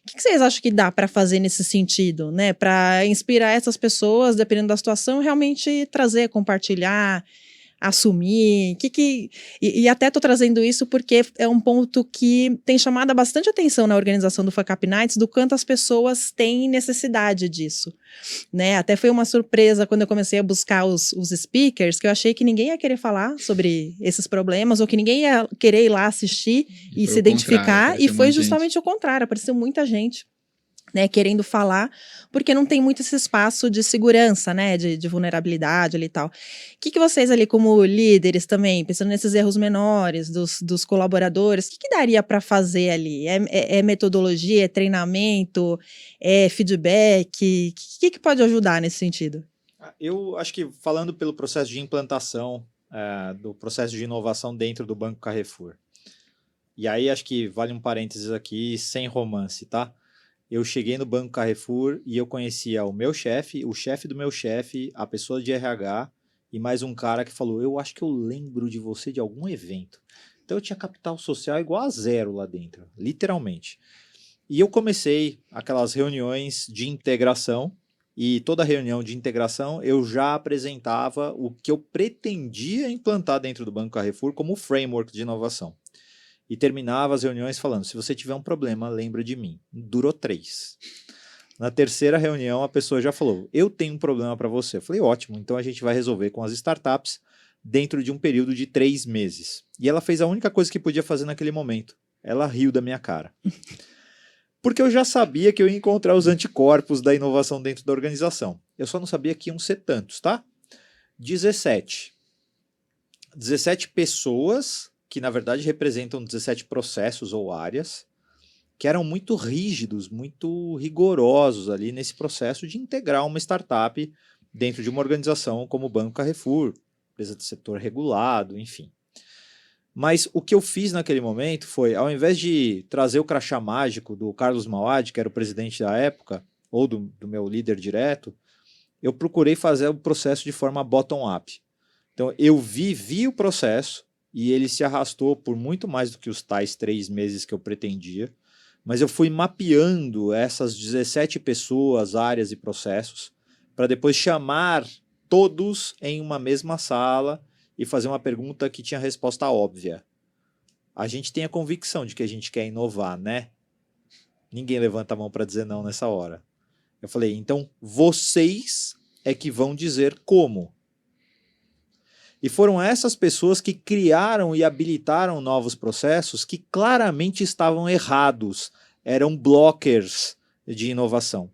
o que vocês acham que dá para fazer nesse sentido, né, para inspirar essas pessoas, dependendo da situação, realmente trazer, compartilhar, assumir, e até estou trazendo isso porque é um ponto que tem chamado bastante atenção na organização do Fuck Up Nights, do quanto as pessoas têm necessidade disso, né? Até foi uma surpresa quando eu comecei a buscar os speakers, que eu achei que ninguém ia querer falar sobre esses problemas, ou que ninguém ia querer ir lá assistir e se identificar, e foi justamente o contrário, apareceu muita gente, né, querendo falar, porque não tem muito esse espaço de segurança, né, de vulnerabilidade ali e tal. O que vocês ali como líderes também, pensando nesses erros menores dos colaboradores, o que daria para fazer ali? É metodologia, é treinamento, é feedback? O que pode ajudar nesse sentido? Eu acho que falando pelo processo de implantação, do processo de inovação dentro do Banco Carrefour, e aí acho que vale um parênteses aqui, sem romance, tá? Eu cheguei no Banco Carrefour e eu conhecia o meu chefe, o chefe do meu chefe, a pessoa de RH e mais um cara que falou, eu acho que eu lembro de você de algum evento. Então eu tinha capital social igual a 0 lá dentro, literalmente. E eu comecei aquelas reuniões de integração e toda reunião de integração eu já apresentava o que eu pretendia implantar dentro do Banco Carrefour como framework de inovação. E terminava as reuniões falando, se você tiver um problema, lembra de mim. Durou 3. Na terceira reunião, a pessoa já falou, eu tenho um problema para você. Eu falei, ótimo, então a gente vai resolver com as startups dentro de um período de 3 meses. E ela fez a única coisa que podia fazer naquele momento. Ela riu da minha cara. Porque eu já sabia que eu ia encontrar os anticorpos da inovação dentro da organização. Eu só não sabia que iam ser tantos, tá? 17 pessoas que na verdade representam 17 processos ou áreas, que eram muito rígidos, muito rigorosos ali nesse processo de integrar uma startup dentro de uma organização como o Banco Carrefour, empresa de setor regulado, enfim. Mas o que eu fiz naquele momento foi, ao invés de trazer o crachá mágico do Carlos Mauad, que era o presidente da época, ou do meu líder direto, eu procurei fazer o processo de forma bottom-up. Então, eu vi o processo, e ele se arrastou por muito mais do que os tais 3 meses que eu pretendia, mas eu fui mapeando essas 17 pessoas, áreas e processos, para depois chamar todos em uma mesma sala e fazer uma pergunta que tinha resposta óbvia. A gente tem a convicção de que a gente quer inovar, né? Ninguém levanta a mão para dizer não nessa hora. Eu falei, então vocês é que vão dizer como. E foram essas pessoas que criaram e habilitaram novos processos que claramente estavam errados, eram blockers de inovação.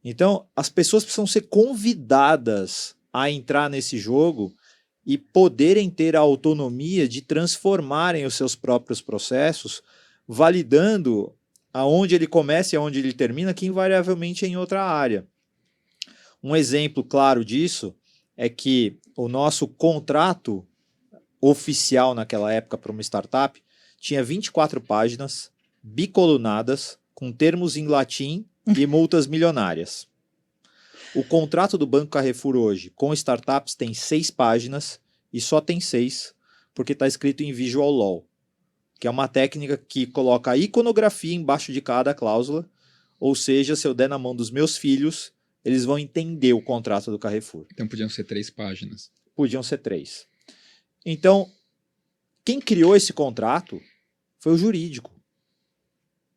Então, as pessoas precisam ser convidadas a entrar nesse jogo e poderem ter a autonomia de transformarem os seus próprios processos, validando aonde ele começa e aonde ele termina, que invariavelmente é em outra área. Um exemplo claro disso é que o nosso contrato oficial naquela época para uma startup tinha 24 páginas, bicolunadas, com termos em latim e multas milionárias. O contrato do Banco Carrefour hoje com startups tem 6 páginas e só tem 6 porque está escrito em Visual Law, que é uma técnica que coloca a iconografia embaixo de cada cláusula, ou seja, se eu der na mão dos meus filhos, eles vão entender o contrato do Carrefour. Então podiam ser 3 páginas. Podiam ser 3. Então, quem criou esse contrato foi o jurídico.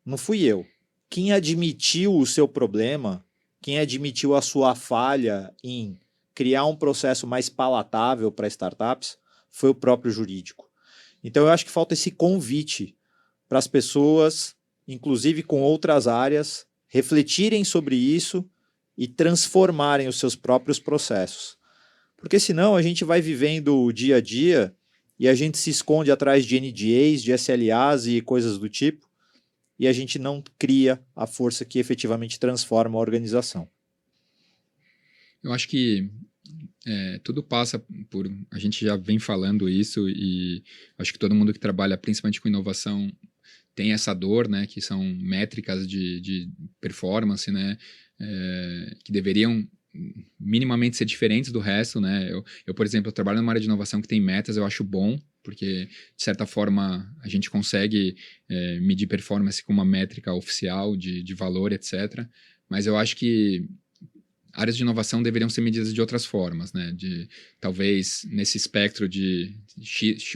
Não fui eu. Quem admitiu o seu problema, quem admitiu a sua falha em criar um processo mais palatável para startups, foi o próprio jurídico. Então eu acho que falta esse convite para as pessoas, inclusive com outras áreas, refletirem sobre isso e transformarem os seus próprios processos. Porque senão a gente vai vivendo o dia a dia e a gente se esconde atrás de NDAs, de SLAs e coisas do tipo, e a gente não cria a força que efetivamente transforma a organização. Eu acho que tudo passa por... A gente já vem falando isso e acho que todo mundo que trabalha principalmente com inovação tem essa dor, né, que são métricas de performance, né, que deveriam minimamente ser diferentes do resto, né? Eu, por exemplo, eu trabalho numa área de inovação que tem metas, eu acho bom, porque, de certa forma, a gente consegue medir performance com uma métrica oficial de valor, etc. Mas eu acho que áreas de inovação deveriam ser medidas de outras formas, né? Talvez nesse espectro de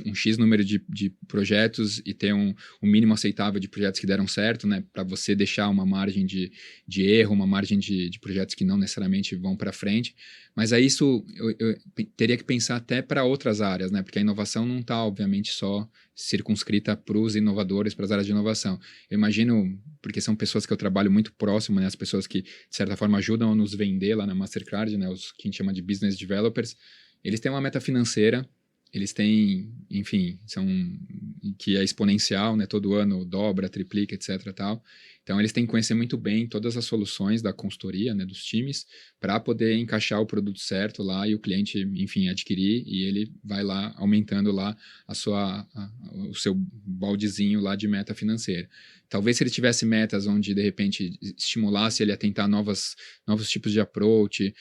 um X número de projetos e ter um mínimo aceitável de projetos que deram certo, né? Para você deixar uma margem de erro, uma margem de projetos que não necessariamente vão para frente. Mas aí isso eu teria que pensar até para outras áreas, né? Porque a inovação não está, obviamente, só circunscrita para os inovadores, para as áreas de inovação. Eu imagino, porque são pessoas que eu trabalho muito próximo, né? As pessoas que, de certa forma, ajudam a nos vender lá na Mastercard, né? Os que a gente chama de business developers, eles têm uma meta financeira, eles têm, enfim, que é exponencial, né? Todo ano dobra, triplica, etc. Tal. Então, eles têm que conhecer muito bem todas as soluções da consultoria, né? Dos times, para poder encaixar o produto certo lá e o cliente, enfim, adquirir, e ele vai lá aumentando lá o seu baldezinho lá de meta financeira. Talvez se ele tivesse metas onde, de repente, estimulasse ele a tentar novos tipos de approach,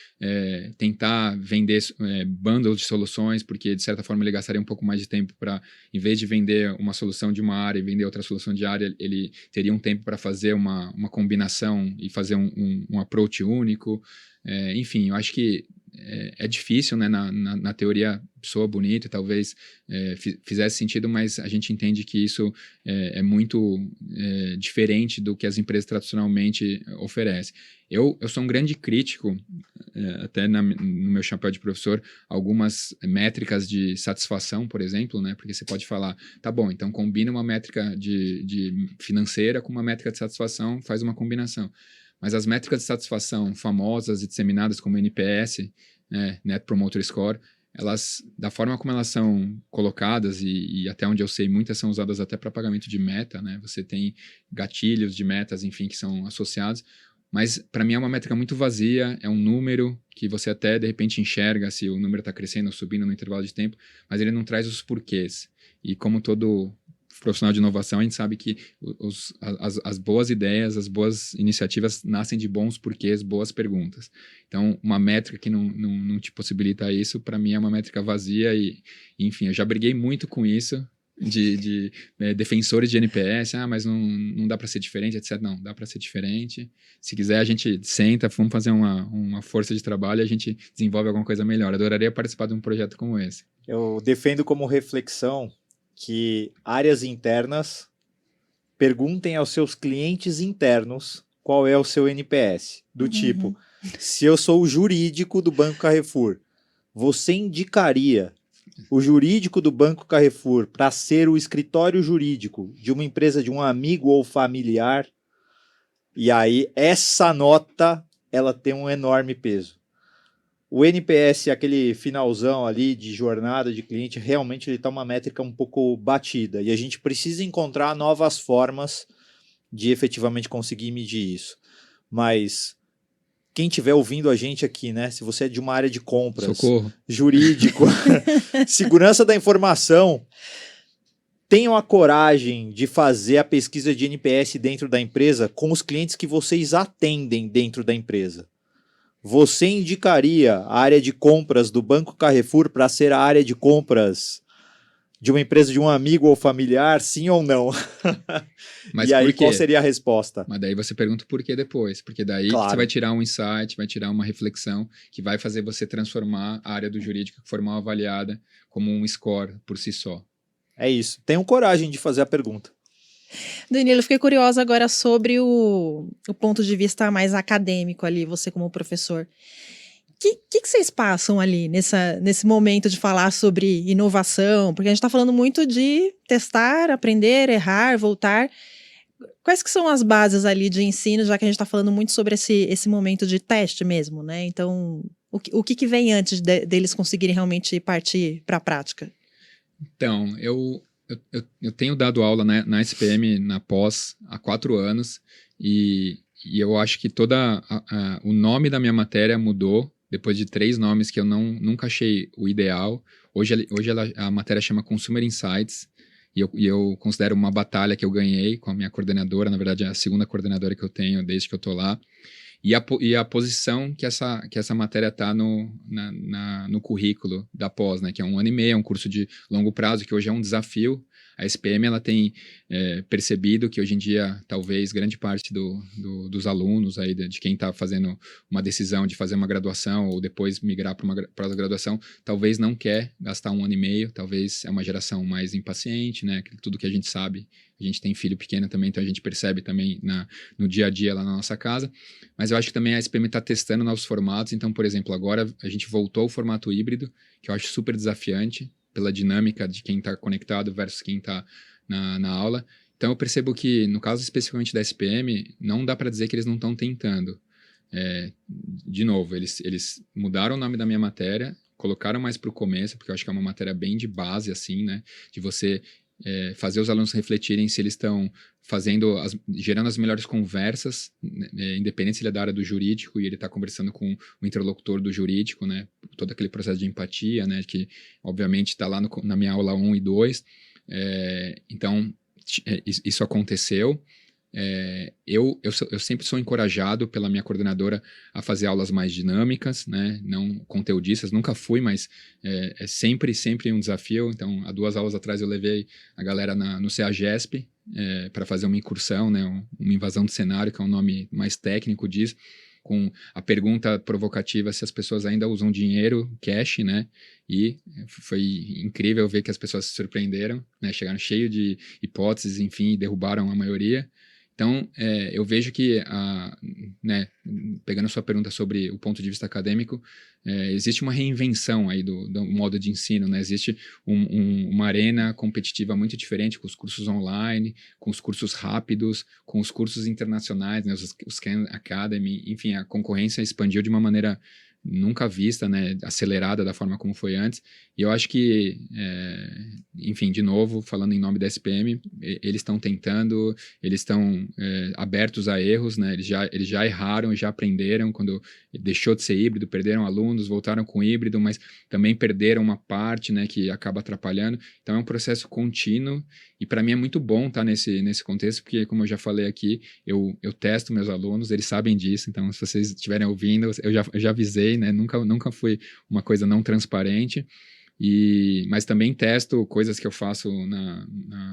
tentar vender bundles de soluções, porque, de certa forma, ele gastaria um pouco mais de tempo para, em vez de vender uma solução de uma área e vender outra solução de área, ele teria um tempo para fazer uma combinação e fazer um approach único. Enfim, eu acho que é difícil, né? Na teoria soa bonito e talvez fizesse sentido, mas a gente entende que isso é muito diferente do que as empresas tradicionalmente oferecem. Eu sou um grande crítico, até no meu chapéu de professor, algumas métricas de satisfação, por exemplo, né? Porque você pode falar, tá bom, então combina uma métrica de financeira com uma métrica de satisfação, faz uma combinação. Mas as métricas de satisfação famosas e disseminadas como NPS, Net Promoter Score, elas, da forma como elas são colocadas, e até onde eu sei, muitas são usadas até para pagamento de meta, né? Você tem gatilhos de metas, enfim, que são associados, mas para mim é uma métrica muito vazia, é um número que você até de repente enxerga se o número está crescendo ou subindo no intervalo de tempo, mas ele não traz os porquês. E como todo profissional de inovação, a gente sabe que as boas ideias, as boas iniciativas nascem de bons porquês, boas perguntas. Então, uma métrica que não te possibilita isso, para mim é uma métrica vazia enfim, eu já briguei muito com isso, de defensores de NPS, mas não dá para ser diferente, etc. Não, dá para ser diferente. Se quiser, a gente senta, vamos fazer uma força de trabalho e a gente desenvolve alguma coisa melhor. Adoraria participar de um projeto como esse. Eu defendo como reflexão que áreas internas perguntem aos seus clientes internos qual é o seu NPS. Do tipo, se eu sou o jurídico do Banco Carrefour, você indicaria o jurídico do Banco Carrefour para ser o escritório jurídico de uma empresa de um amigo ou familiar? E aí, essa nota, ela tem um enorme peso. O NPS, aquele finalzão ali de jornada de cliente, realmente ele está uma métrica um pouco batida. E a gente precisa encontrar novas formas de efetivamente conseguir medir isso. Mas quem estiver ouvindo a gente aqui, né? Se você é de uma área de compras, Socorro. Jurídico, segurança da informação, tenham a coragem de fazer a pesquisa de NPS dentro da empresa com os clientes que vocês atendem dentro da empresa. Você indicaria a área de compras do Banco Carrefour para ser a área de compras de uma empresa de um amigo ou familiar, sim ou não? Mas e aí, por quê? qual seria a resposta? Mas daí você pergunta por que depois. Porque daí Claro. você vai tirar um insight, vai tirar uma reflexão que vai fazer você transformar a área do jurídico que for mal avaliada como um score por si só. É isso. Tenham coragem de fazer a pergunta. Danilo, eu fiquei curiosa agora sobre o ponto de vista mais acadêmico ali, você como professor. O que vocês passam ali nesse momento de falar sobre inovação? Porque a gente está falando muito de testar, aprender, errar, voltar. Quais que são as bases ali de ensino, já que a gente está falando muito sobre esse momento de teste mesmo, né? Então, o que vem antes deles conseguirem realmente partir para a prática? Então, eu tenho dado aula na SPM, na pós, há 4 anos, e eu acho que o nome da minha matéria mudou, depois de 3 nomes que eu nunca achei o ideal. Hoje a matéria chama Consumer Insights, e eu considero uma batalha que eu ganhei com a minha coordenadora, na verdade é a segunda coordenadora que eu tenho desde que eu estou lá, e a posição que essa matéria está no currículo da pós, né, que é 1 ano e meio, é um curso de longo prazo, que hoje é um desafio. A SPM ela tem percebido que hoje em dia, talvez, grande parte dos alunos, aí, de quem está fazendo uma decisão de fazer uma graduação ou depois migrar para uma pós-graduação, talvez não quer gastar 1 ano e meio, talvez é uma geração mais impaciente, né? Tudo que a gente sabe, a gente tem filho pequeno também, então a gente percebe também no dia a dia lá na nossa casa. Mas eu acho que também a SPM está testando novos formatos. Então, por exemplo, agora a gente voltou ao formato híbrido, que eu acho super desafiante, pela dinâmica de quem está conectado versus quem está na aula. Então, eu percebo que, no caso especificamente da SPM, não dá para dizer que eles não estão tentando. De novo, eles mudaram o nome da minha matéria, colocaram mais para o começo, porque eu acho que é uma matéria bem de base, assim, né? De você fazer os alunos refletirem se eles estão gerando as melhores conversas, independente se ele é da área do jurídico e ele está conversando com o interlocutor do jurídico, né? Todo aquele processo de empatia, né? Que obviamente está lá na minha aula 1 e 2. Então, isso aconteceu. Eu sempre sou encorajado pela minha coordenadora a fazer aulas mais dinâmicas, né? Não conteudistas, nunca fui, mas é sempre um desafio. Então, há 2 aulas atrás eu levei a galera no CEAGESP para fazer uma incursão, né? Uma invasão de cenário, que é um nome mais técnico disso, com a pergunta provocativa se as pessoas ainda usam dinheiro, cash, né? E foi incrível ver que as pessoas se surpreenderam, né? Chegaram cheio de hipóteses, enfim, e derrubaram a maioria. Então, eu vejo que, né, pegando a sua pergunta sobre o ponto de vista acadêmico, existe uma reinvenção aí do modo de ensino, né? Existe uma arena competitiva muito diferente com os cursos online, com os cursos rápidos, com os cursos internacionais, né? Os Khan Academy, enfim, a concorrência expandiu de uma maneira nunca vista, né, acelerada da forma como foi antes, e eu acho que, enfim, de novo, falando em nome da SPM, eles estão tentando, eles estão abertos a erros, né, eles já erraram, já aprenderam, quando deixou de ser híbrido, perderam alunos, voltaram com híbrido, mas também perderam uma parte, né, que acaba atrapalhando, então é um processo contínuo, e para mim é muito bom estar nesse contexto, porque, como eu já falei aqui, eu testo meus alunos, eles sabem disso, então se vocês estiverem ouvindo, eu já avisei, né? Nunca foi uma coisa não transparente, mas também testo coisas que eu faço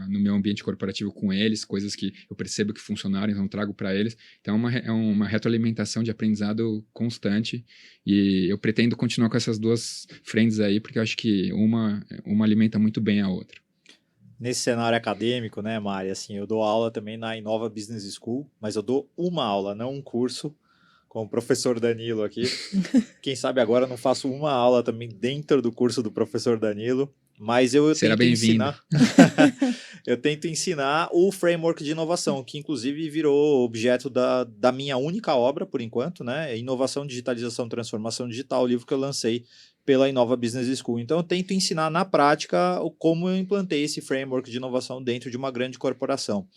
no meu ambiente corporativo com eles, coisas que eu percebo que funcionaram, então trago para eles. Então é uma retroalimentação de aprendizado constante, e eu pretendo continuar com essas duas frentes aí, porque eu acho que uma alimenta muito bem a outra. Nesse cenário acadêmico, né, Mari, assim, eu dou aula também na Inova Business School, mas eu dou uma aula, não um curso, com o professor Danilo aqui. Quem sabe agora eu não faço uma aula também dentro do curso do professor Danilo, mas eu Será tento bem-vindo. ensinar. Eu tento ensinar o framework de inovação, que inclusive virou objeto da minha única obra, por enquanto, né? Inovação, Digitalização, Transformação Digital, o livro que eu lancei pela Inova Business School. Então eu tento ensinar na prática como eu implantei esse framework de inovação dentro de uma grande corporação.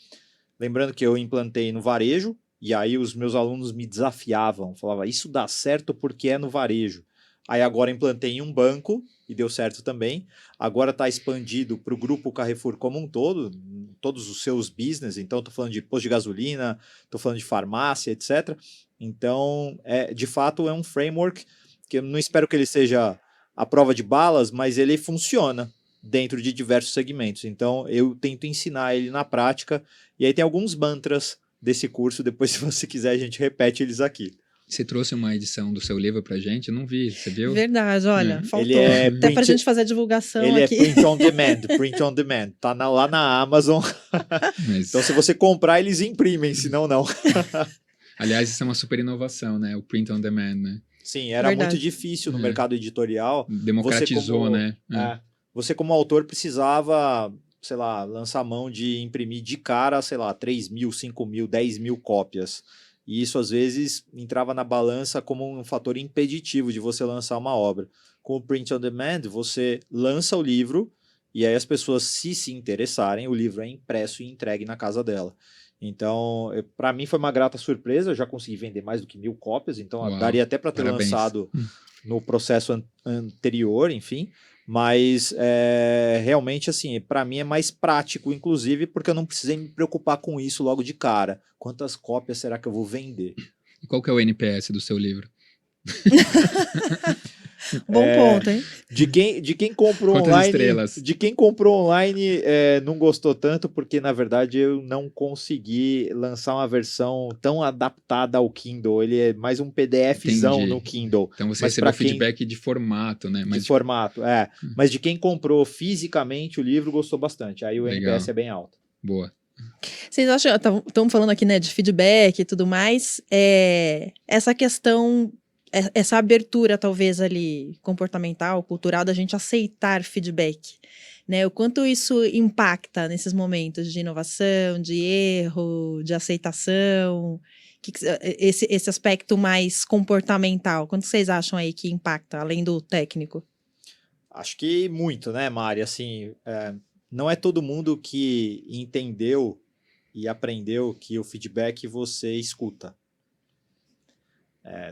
Lembrando que eu implantei no varejo, e aí os meus alunos me desafiavam, falavam, isso dá certo porque é no varejo. Aí agora implantei em um banco, e deu certo também. Agora está expandido para o grupo Carrefour como um todo, todos os seus business. Então, estou falando de posto de gasolina, estou falando de farmácia, etc. Então, de fato, é um framework que eu não espero que ele seja a prova de balas, mas ele funciona dentro de diversos segmentos. Então, eu tento ensinar ele na prática. E aí tem alguns mantras desse curso. Depois, se você quiser, a gente repete eles aqui. Você trouxe uma edição do seu livro pra gente? Eu não vi, você viu? Verdade, olha, faltou. Ele é Até pra gente fazer a divulgação ele aqui. é print on demand. Tá lá na Amazon. Mas, Então, se você comprar, eles imprimem, senão não. aliás, isso é uma super inovação, né? O print on demand, né? Sim, era Verdade. muito difícil no mercado editorial. Democratizou, né? Você, como autor, precisava, sei lá, lançar mão de imprimir de cara, sei lá, 3.000, 5.000, 10.000 cópias. E isso, às vezes, entrava na balança como um fator impeditivo de você lançar uma obra. Com o Print on Demand, você lança o livro e aí as pessoas, se interessarem, o livro é impresso e entregue na casa dela. Então, para mim foi uma grata surpresa, eu já consegui vender mais do que 1.000 cópias, então Uau, daria até para ter parabéns. lançado no processo anterior, enfim. Mas realmente, assim, para mim é mais prático, inclusive, porque eu não precisei me preocupar com isso logo de cara. Quantas cópias será que eu vou vender? E qual que é o NPS do seu livro? Bom ponto, hein? De quem comprou Quantas online, estrelas? de quem comprou online não gostou tanto, porque na verdade eu não consegui lançar uma versão tão adaptada ao Kindle. Ele é mais um PDFzão Entendi. no Kindle. Então você Mas recebeu pra quem- feedback de formato, né? de formato, Mas de quem comprou fisicamente o livro gostou bastante. Aí o Legal. NPS é bem alto. Boa. Vocês acham, estamos falando aqui, né, de feedback e tudo mais, essa questão, essa abertura talvez ali comportamental, cultural, da gente aceitar feedback, né, o quanto isso impacta nesses momentos de inovação, de erro, de aceitação, esse aspecto mais comportamental, quanto vocês acham aí que impacta, além do técnico? Acho que muito, né, Mari? Assim, não é todo mundo que entendeu e aprendeu que o feedback você escuta.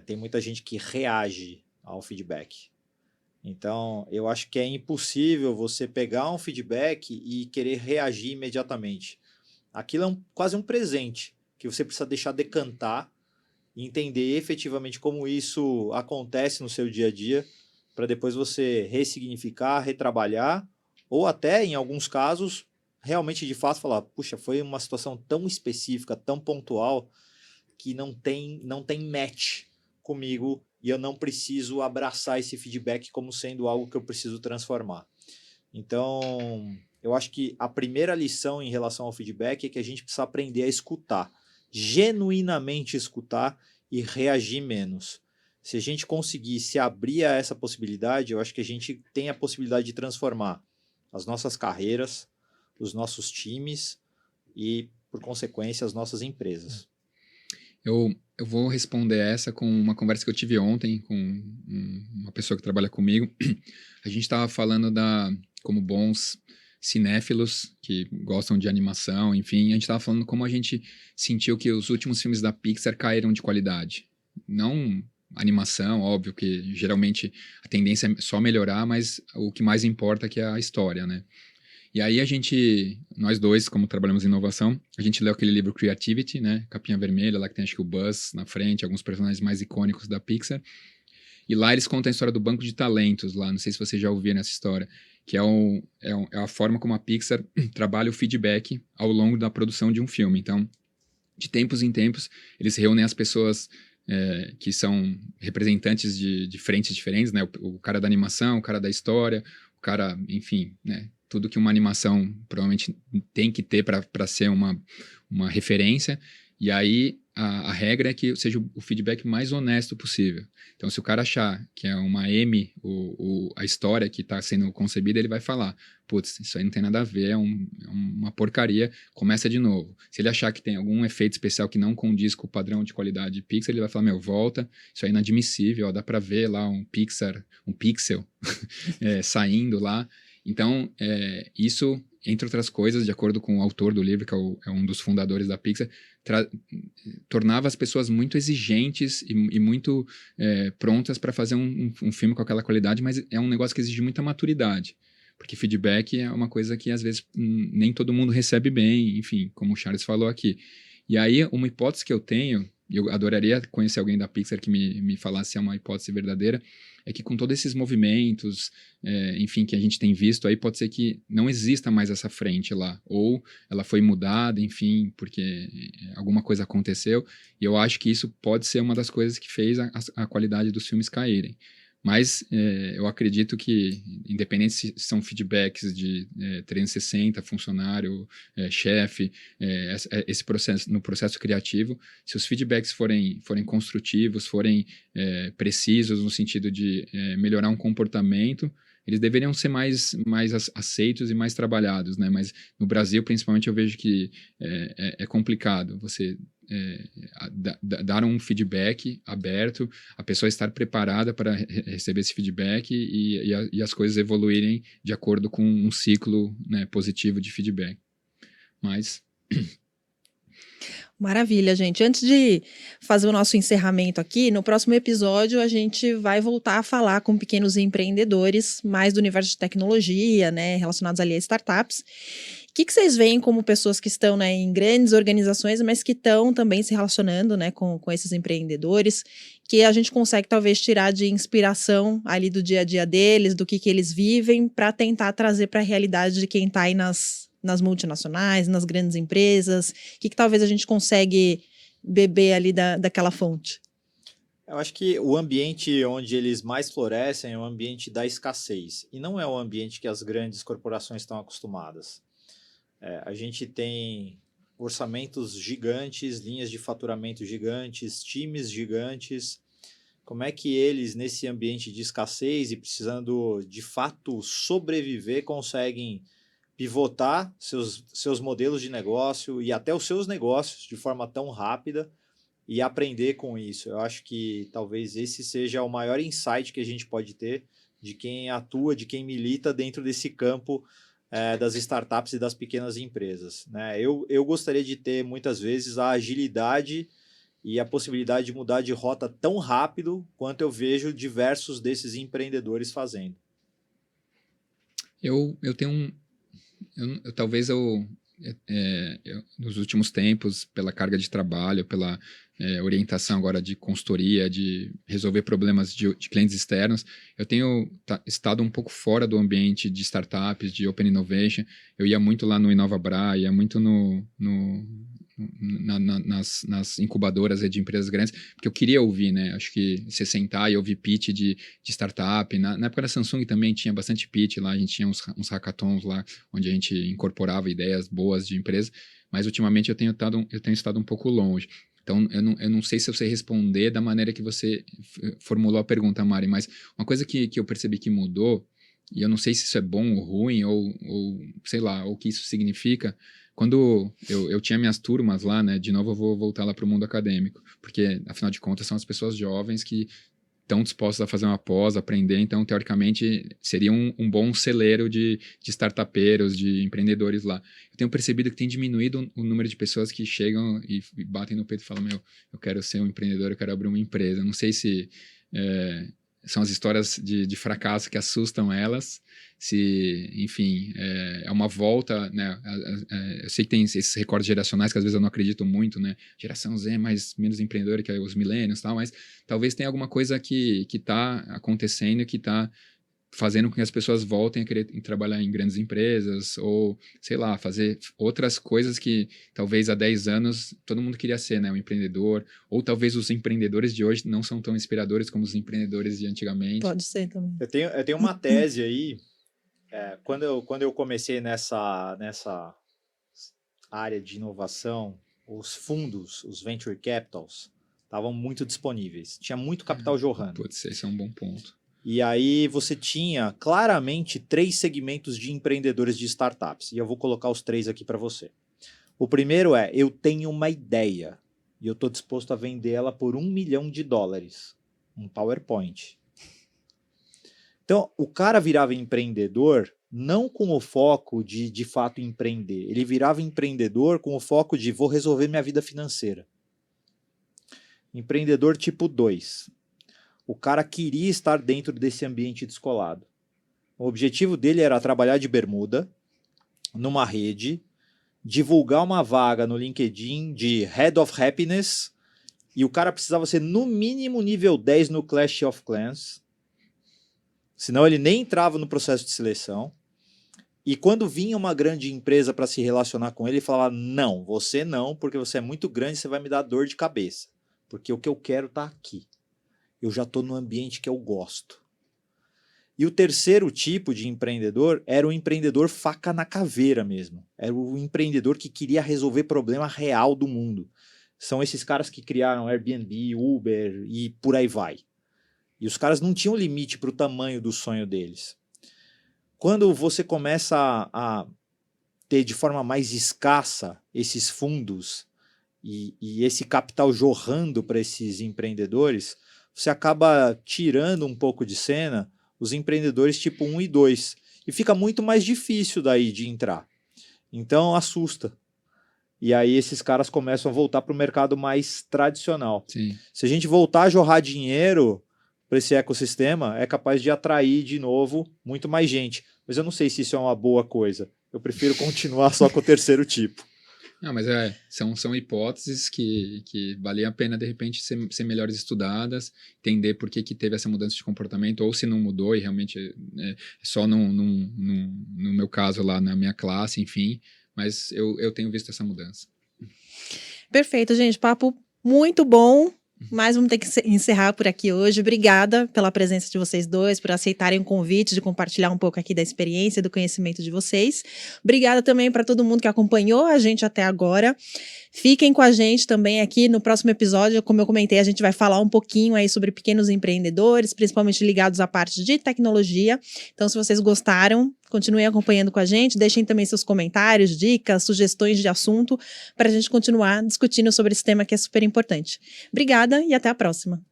Tem muita gente que reage ao feedback. Então, eu acho que é impossível você pegar um feedback e querer reagir imediatamente. Aquilo é quase um presente que você precisa deixar decantar e entender efetivamente como isso acontece no seu dia a dia, para depois você ressignificar, retrabalhar, ou até, em alguns casos, realmente de fato falar, puxa, foi uma situação tão específica, tão pontual, que não tem match comigo e eu não preciso abraçar esse feedback como sendo algo que eu preciso transformar. Então, eu acho que a primeira lição em relação ao feedback é que a gente precisa aprender a escutar, genuinamente escutar e reagir menos. Se a gente conseguir se abrir a essa possibilidade, eu acho que a gente tem a possibilidade de transformar as nossas carreiras, os nossos times e, por consequência, as nossas empresas. Eu vou responder essa com uma conversa que eu tive ontem com uma pessoa que trabalha comigo. A gente estava falando como bons cinéfilos que gostam de animação, enfim, a gente estava falando como a gente sentiu que os últimos filmes da Pixar caíram de qualidade. Não animação, óbvio que geralmente a tendência é só melhorar, mas o que mais importa é que é a história, né? E aí nós dois, como trabalhamos em inovação, a gente leu aquele livro Creativity, né? Capinha vermelha, lá que tem acho que o Buzz na frente, alguns personagens mais icônicos da Pixar. E lá eles contam a história do banco de talentos lá, não sei se você já ouviu essa história, que é a forma como a Pixar trabalha o feedback ao longo da produção de um filme. Então, de tempos em tempos, eles reúnem as pessoas que são representantes de frentes diferentes, né? O cara da animação, o cara da história, o cara, enfim, né? Tudo que uma animação provavelmente tem que ter para ser uma referência. E aí a regra é que seja o feedback mais honesto possível. Então, se o cara achar que é uma M, a história que está sendo concebida, ele vai falar, putz, isso aí não tem nada a ver, é uma porcaria, começa de novo. Se ele achar que tem algum efeito especial que não condiz com o padrão de qualidade de Pixar, ele vai falar, volta, isso aí é inadmissível, ó, dá para ver lá um pixel saindo lá. Então, isso, entre outras coisas, de acordo com o autor do livro, que é um dos fundadores da Pixar, tornava as pessoas muito exigentes e muito prontas para fazer um filme com aquela qualidade, mas é um negócio que exige muita maturidade, porque feedback é uma coisa que às vezes nem todo mundo recebe bem, enfim, como o Charles falou aqui. E aí, uma hipótese que eu tenho, e eu adoraria conhecer alguém da Pixar que me falasse se é uma hipótese verdadeira, é que com todos esses movimentos, enfim, que a gente tem visto aí, pode ser que não exista mais essa frente lá, ou ela foi mudada, enfim, porque alguma coisa aconteceu, e eu acho que isso pode ser uma das coisas que fez a qualidade dos filmes caírem. Mas eu acredito que, independente se são feedbacks de 360, funcionário, chefe, esse processo, no processo criativo, se os feedbacks forem construtivos, forem precisos no sentido de melhorar um comportamento, eles deveriam ser mais aceitos e mais trabalhados, né? Mas no Brasil, principalmente, eu vejo que é complicado você dar um feedback aberto, a pessoa estar preparada para receber esse feedback e as coisas evoluírem de acordo com um ciclo, né, positivo de feedback. Mas... Maravilha, gente. Antes de fazer o nosso encerramento aqui, no próximo episódio a gente vai voltar a falar com pequenos empreendedores, mais do universo de tecnologia, né, relacionados ali a startups. O que vocês veem como pessoas que estão, né, em grandes organizações, mas que estão também se relacionando, né, com esses empreendedores, que a gente consegue talvez tirar de inspiração ali do dia a dia deles, do que eles vivem, para tentar trazer para a realidade de quem está aí nas multinacionais, nas grandes empresas? O que talvez a gente consegue beber ali daquela fonte? Eu acho que o ambiente onde eles mais florescem é o ambiente da escassez, e não é o ambiente que as grandes corporações estão acostumadas. A gente tem orçamentos gigantes, linhas de faturamento gigantes, times gigantes. Como é que eles, nesse ambiente de escassez e precisando de fato sobreviver, conseguem pivotar seus modelos de negócio e até os seus negócios de forma tão rápida e aprender com isso? Eu acho que talvez esse seja o maior insight que a gente pode ter de quem atua, de quem milita dentro desse campo das startups e das pequenas empresas, né? Eu gostaria de ter muitas vezes a agilidade e a possibilidade de mudar de rota tão rápido quanto eu vejo diversos desses empreendedores fazendo. Eu tenho talvez nos últimos tempos, pela carga de trabalho, pela orientação agora de consultoria, de resolver problemas de clientes externos, eu tenho estado um pouco fora do ambiente de startups, de Open Innovation. Eu ia muito lá no InovaBra, ia muito nas incubadoras de empresas grandes, porque eu queria ouvir, né? Acho que você sentar e ouvir pitch de startup. Na época da Samsung também tinha bastante pitch lá, a gente tinha uns hackathons lá, onde a gente incorporava ideias boas de empresa, mas ultimamente eu tenho estado um pouco longe. Então, eu não sei se eu sei responder da maneira que você formulou a pergunta, Mari, mas uma coisa que eu percebi que mudou, e eu não sei se isso é bom ou ruim, ou sei lá, ou o que isso significa, quando eu tinha minhas turmas lá, né, de novo eu vou voltar lá para o mundo acadêmico, porque, afinal de contas, são as pessoas jovens que estão dispostos a fazer uma pós, aprender, então, teoricamente, seria um bom celeiro de startupeiros, de empreendedores lá. Eu tenho percebido que tem diminuído o número de pessoas que chegam e batem no peito e falam, eu quero ser um empreendedor, eu quero abrir uma empresa. Não sei se são as histórias de fracasso que assustam elas, se, enfim, é uma volta, né? Eu sei que tem esses recortes geracionais que às vezes eu não acredito muito, né? Geração Z é menos empreendedora que os millennials e tal, mas talvez tenha alguma coisa que está acontecendo e que está fazendo com que as pessoas voltem a querer trabalhar em grandes empresas ou, sei lá, fazer outras coisas que talvez há 10 anos todo mundo queria ser, né? Um empreendedor, ou talvez os empreendedores de hoje não são tão inspiradores como os empreendedores de antigamente. Pode ser também. Eu tenho uma tese aí, quando eu comecei nessa área de inovação, os fundos, os venture capitals, estavam muito disponíveis. Tinha muito capital jorrando. Pode ser, esse é um bom ponto. E aí você tinha claramente 3 segmentos de empreendedores de startups. E eu vou colocar os 3 aqui para você. O primeiro eu tenho uma ideia e eu estou disposto a vender ela por $1 milhão. Um PowerPoint. Então, o cara virava empreendedor não com o foco de fato empreender. Ele virava empreendedor com o foco de vou resolver minha vida financeira. Empreendedor tipo 2. O cara queria estar dentro desse ambiente descolado. O objetivo dele era trabalhar de bermuda, numa rede, divulgar uma vaga no LinkedIn de Head of Happiness, e o cara precisava ser no mínimo nível 10 no Clash of Clans, senão ele nem entrava no processo de seleção. E quando vinha uma grande empresa para se relacionar com ele, ele falava, não, você não, porque você é muito grande, você vai me dar dor de cabeça, porque o que eu quero está aqui. Eu já estou no ambiente que eu gosto. E o terceiro tipo de empreendedor era o empreendedor faca na caveira mesmo. Era o empreendedor que queria resolver problema real do mundo. São esses caras que criaram Airbnb, Uber e por aí vai. E os caras não tinham limite para o tamanho do sonho deles. Quando você começa a ter de forma mais escassa esses fundos e esse capital jorrando para esses empreendedores, você acaba tirando um pouco de cena os empreendedores tipo 1 e 2. E fica muito mais difícil daí de entrar. Então assusta. E aí esses caras começam a voltar para o mercado mais tradicional. Sim. Se a gente voltar a jorrar dinheiro para esse ecossistema, é capaz de atrair de novo muito mais gente. Mas eu não sei se isso é uma boa coisa. Eu prefiro continuar só com o terceiro tipo. Não, mas são hipóteses que valia a pena, de repente, ser melhores estudadas, entender por que teve essa mudança de comportamento, ou se não mudou e realmente só no meu caso lá na minha classe, enfim, mas eu tenho visto essa mudança. Perfeito, gente, papo muito bom. Mas vamos ter que encerrar por aqui hoje. Obrigada pela presença de vocês dois, por aceitarem o convite de compartilhar um pouco aqui da experiência e do conhecimento de vocês. Obrigada também para todo mundo que acompanhou a gente até agora. Fiquem com a gente também aqui no próximo episódio. Como eu comentei, a gente vai falar um pouquinho aí sobre pequenos empreendedores, principalmente ligados à parte de tecnologia. Então, se vocês gostaram, continuem acompanhando com a gente. Deixem também seus comentários, dicas, sugestões de assunto para a gente continuar discutindo sobre esse tema que é super importante. Obrigada e até a próxima.